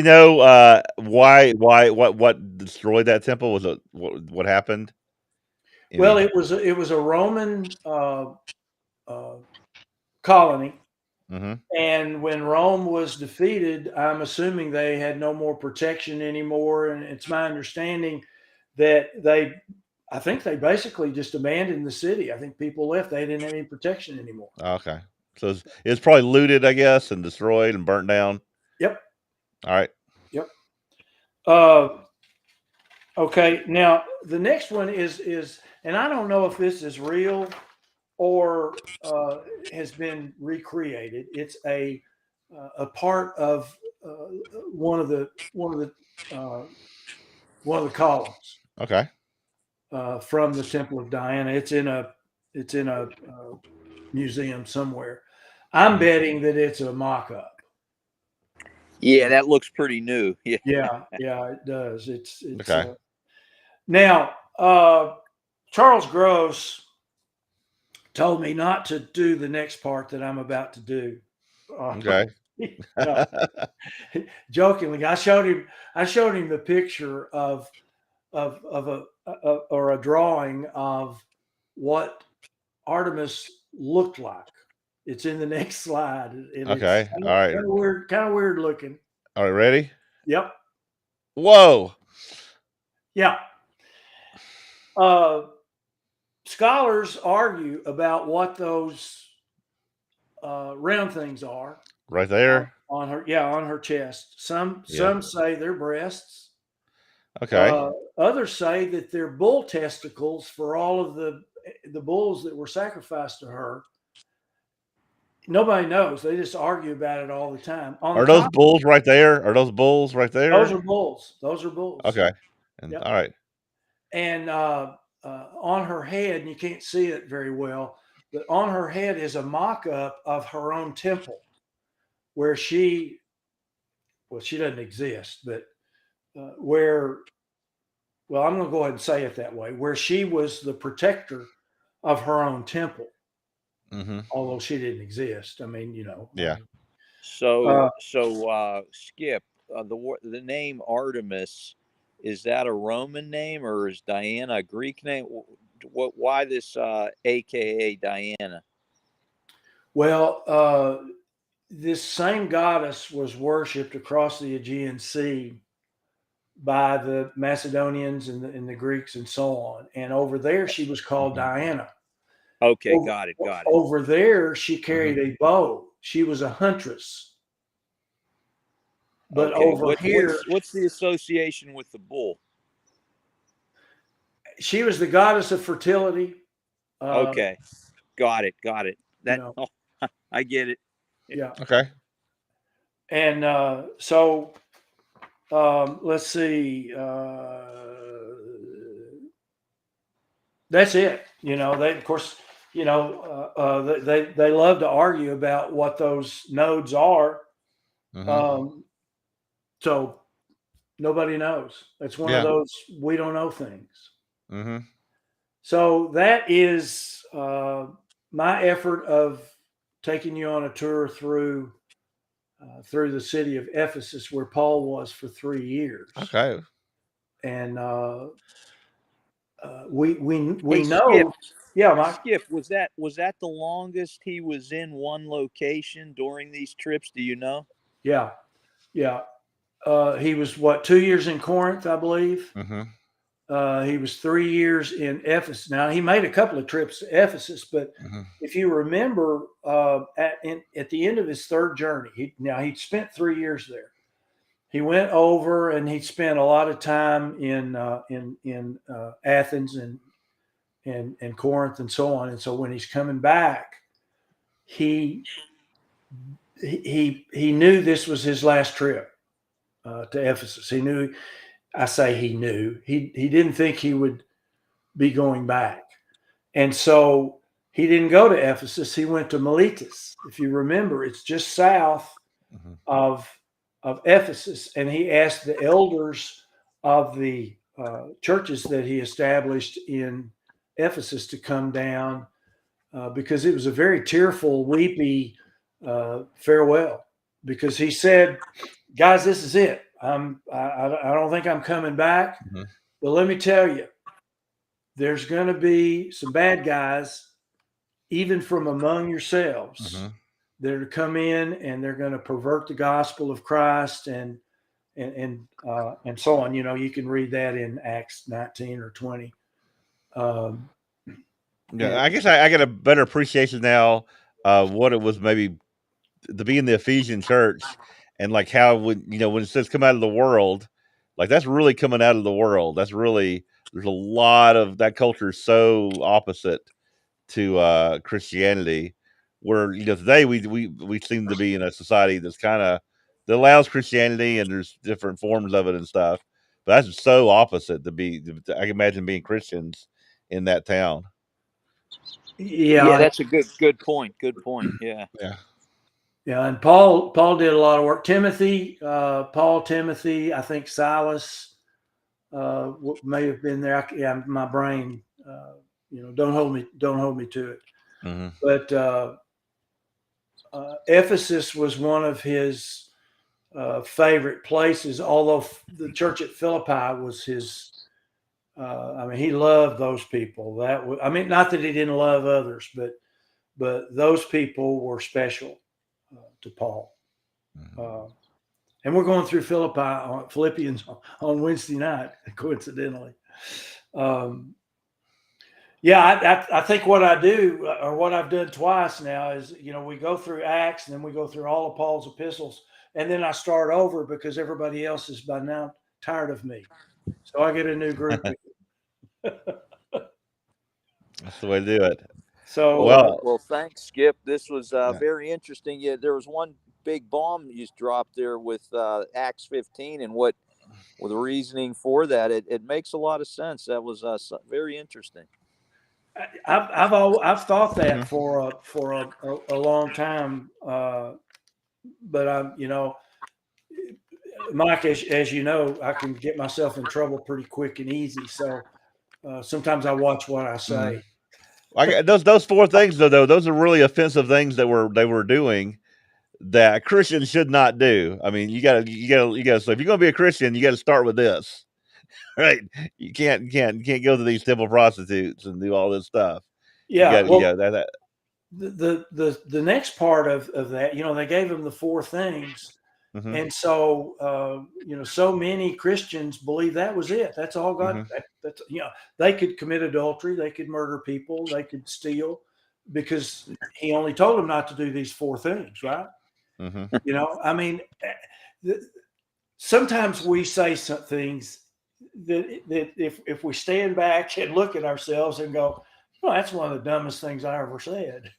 know why what destroyed that temple? Was it what happened? Well, it was a Roman colony, and when Rome was defeated, I'm assuming they had no more protection anymore. And it's my understanding that I think they basically just abandoned the city. I think people left. They didn't have any protection anymore. Okay. So it's probably looted, I guess, and destroyed and burnt down. Yep. All right. Yep. Okay. Now the next one is, and I don't know if this is real or has been recreated. It's a part of one of the columns. Okay. From the Temple of Diana. It's in a museum somewhere. I'm betting that it's a mock-up. Yeah, that looks pretty new. Yeah, it does. It's okay. Now, Charles Gross told me not to do the next part that I'm about to do. Okay. No, jokingly, I showed him the picture of or a drawing of what Artemis looked like. It's in the next slide, and it's Okay. All right. kind of weird looking. All right. Ready? Yep. Whoa. Yeah. Scholars argue about what those round things are Right there. on her chest. Some say they're breasts. Okay. Others say that they're bull testicles for all of the bulls that were sacrificed to her. Nobody knows. They just argue about it all the time. Are those bulls right there? Are those bulls right there? Those are bulls. Those are bulls. Okay. And Yep. all right. And on her head, and you can't see it very well, but on her head is a mock-up of her own temple, where she doesn't exist, but where, well, I'm going to go ahead and say it that way, where she was the protector of her own temple, although she didn't exist. I mean, Yeah. So, Skip, the name Artemis, is that a Roman name or is Diana a Greek name? Why this AKA Diana? Well, this same goddess was worshipped across the Aegean Sea by the Macedonians and the Greeks and so on. And over there, she was called Diana. Okay, got it. Over there, she carried a bow. She was a huntress. But over here, what's the association with the bull? She was the goddess of fertility. Okay, got it. That I get it. Yeah. Okay. And so let's see. That's it. They, of course, they love to argue about what those nodes are. So nobody knows. It's one of those we don't know things. So that is my effort of taking you on a tour through the city of Ephesus, where Paul was for 3 years. Okay. And we know. Skip, yeah, Mike. Skip, was that the longest he was in one location during these trips? Do you know? Yeah. He was 2 years in Corinth, I believe. He was 3 years in Ephesus. Now, he made a couple of trips to Ephesus, but if you remember, at the end of his third journey, he'd spent 3 years there. He went over and he spent a lot of time in Athens and Corinth and so on. And so when he's coming back, he knew this was his last trip to Ephesus. He knew. I say he knew. He didn't think he would be going back. And so he didn't go to Ephesus. He went to Miletus. If you remember, it's just south of Ephesus. And he asked the elders of the churches that he established in Ephesus to come down because it was a very tearful, weepy farewell. Because he said, guys, this is it. I don't think I'm coming back. But let me tell you, there's going to be some bad guys, even from among yourselves, that are to come in and they're going to pervert the gospel of Christ and so on. You can read that in Acts 19 or 20. I guess I get a better appreciation now of what it was maybe to be in the Ephesian church, and like how when it says come out of the world, like that's really coming out of the world. That's really, there's a lot of that culture is so opposite to Christianity, where today we seem to be in a society that's that allows Christianity and there's different forms of it and stuff, but that's so opposite I can imagine being Christians in that town. Yeah, that's a good point. Yeah. Yeah, and Paul did a lot of work. Timothy, I think Silas may have been there. My brain, don't hold me to it. But Ephesus was one of his favorite places, although the church at Philippi was his. I mean, he loved those people. I mean, not that he didn't love others, but those people were special to Paul. And we're going through Philippians on Wednesday night, coincidentally. Yeah, I think what I do, or what I've done twice now, is we go through Acts, and then we go through all of Paul's epistles, and then I start over because everybody else is by now tired of me. So I get a new group. That's the way to do it. So well, thanks, Skip. This was very interesting. Yeah, there was one big bomb you dropped there with Acts 15, and what the reasoning for that. It makes a lot of sense. That was very interesting. I've thought that for a long time, but I'm Mike, as you know, I can get myself in trouble pretty quick and easy. So sometimes I watch what I say. Those four things though, those are really offensive things that they were doing that Christians should not do. I mean, you gotta. So if you're gonna be a Christian, you got to start with this, right? You can't go to these temple prostitutes and do all this stuff. Yeah, the next part of that, they gave them the four things. And so, so many Christians believe that was it. That's all God. That's they could commit adultery, they could murder people, they could steal, because he only told them not to do these four things, right? I mean, sometimes we say some things that if we stand back and look at ourselves and go, that's one of the dumbest things I ever said.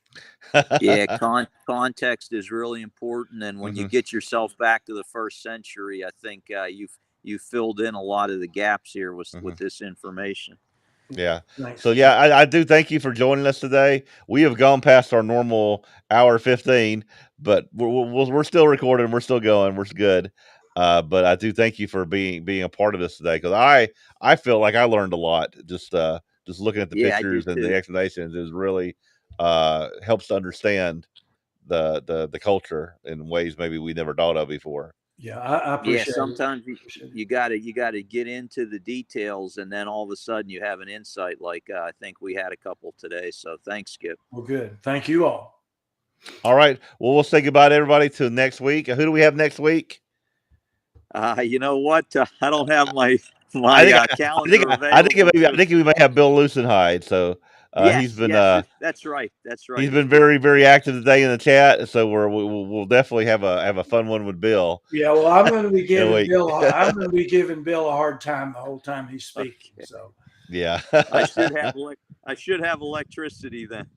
Yeah, context is really important, and when you get yourself back to the first century, I think you've filled in a lot of the gaps here with this information. Yeah. Thanks. So yeah, I do thank you for joining us today. We have gone past our normal hour 15, but we're still recording. We're still going. We're good. But I do thank you for being a part of this today, because I feel like I learned a lot just looking at the pictures and the explanations. Is really helps to understand the culture in ways maybe we never thought of before. Yeah, I appreciate it. Sometimes you got to get into the details, and then all of a sudden you have an insight like I think we had a couple today. So thanks, Skip. Well, good. Thank you all. All right. Well, we'll say goodbye to everybody till next week. Who do we have next week? You know what? I don't have my calendar available. I think we may have Bill Lucenhide. So he's been that's right. He's been very, very active today in the chat. So we'll definitely have a fun one with Bill. Yeah, well, I'm going to be giving Bill a hard time the whole time he's speaking. So yeah, I should have electricity then.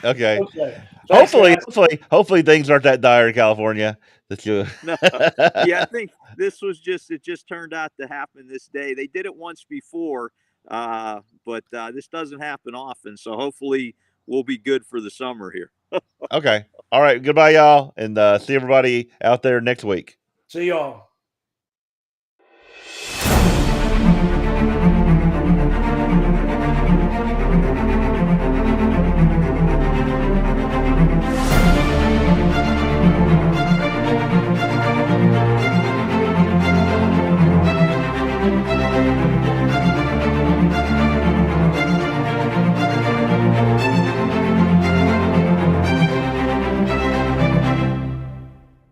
Okay. Thanks, Hopefully things aren't that dire in California. I think this was it just turned out to happen this day. They did it once before, but this doesn't happen often. So hopefully we'll be good for the summer here. Okay. All right. Goodbye, y'all. And see everybody out there next week. See y'all.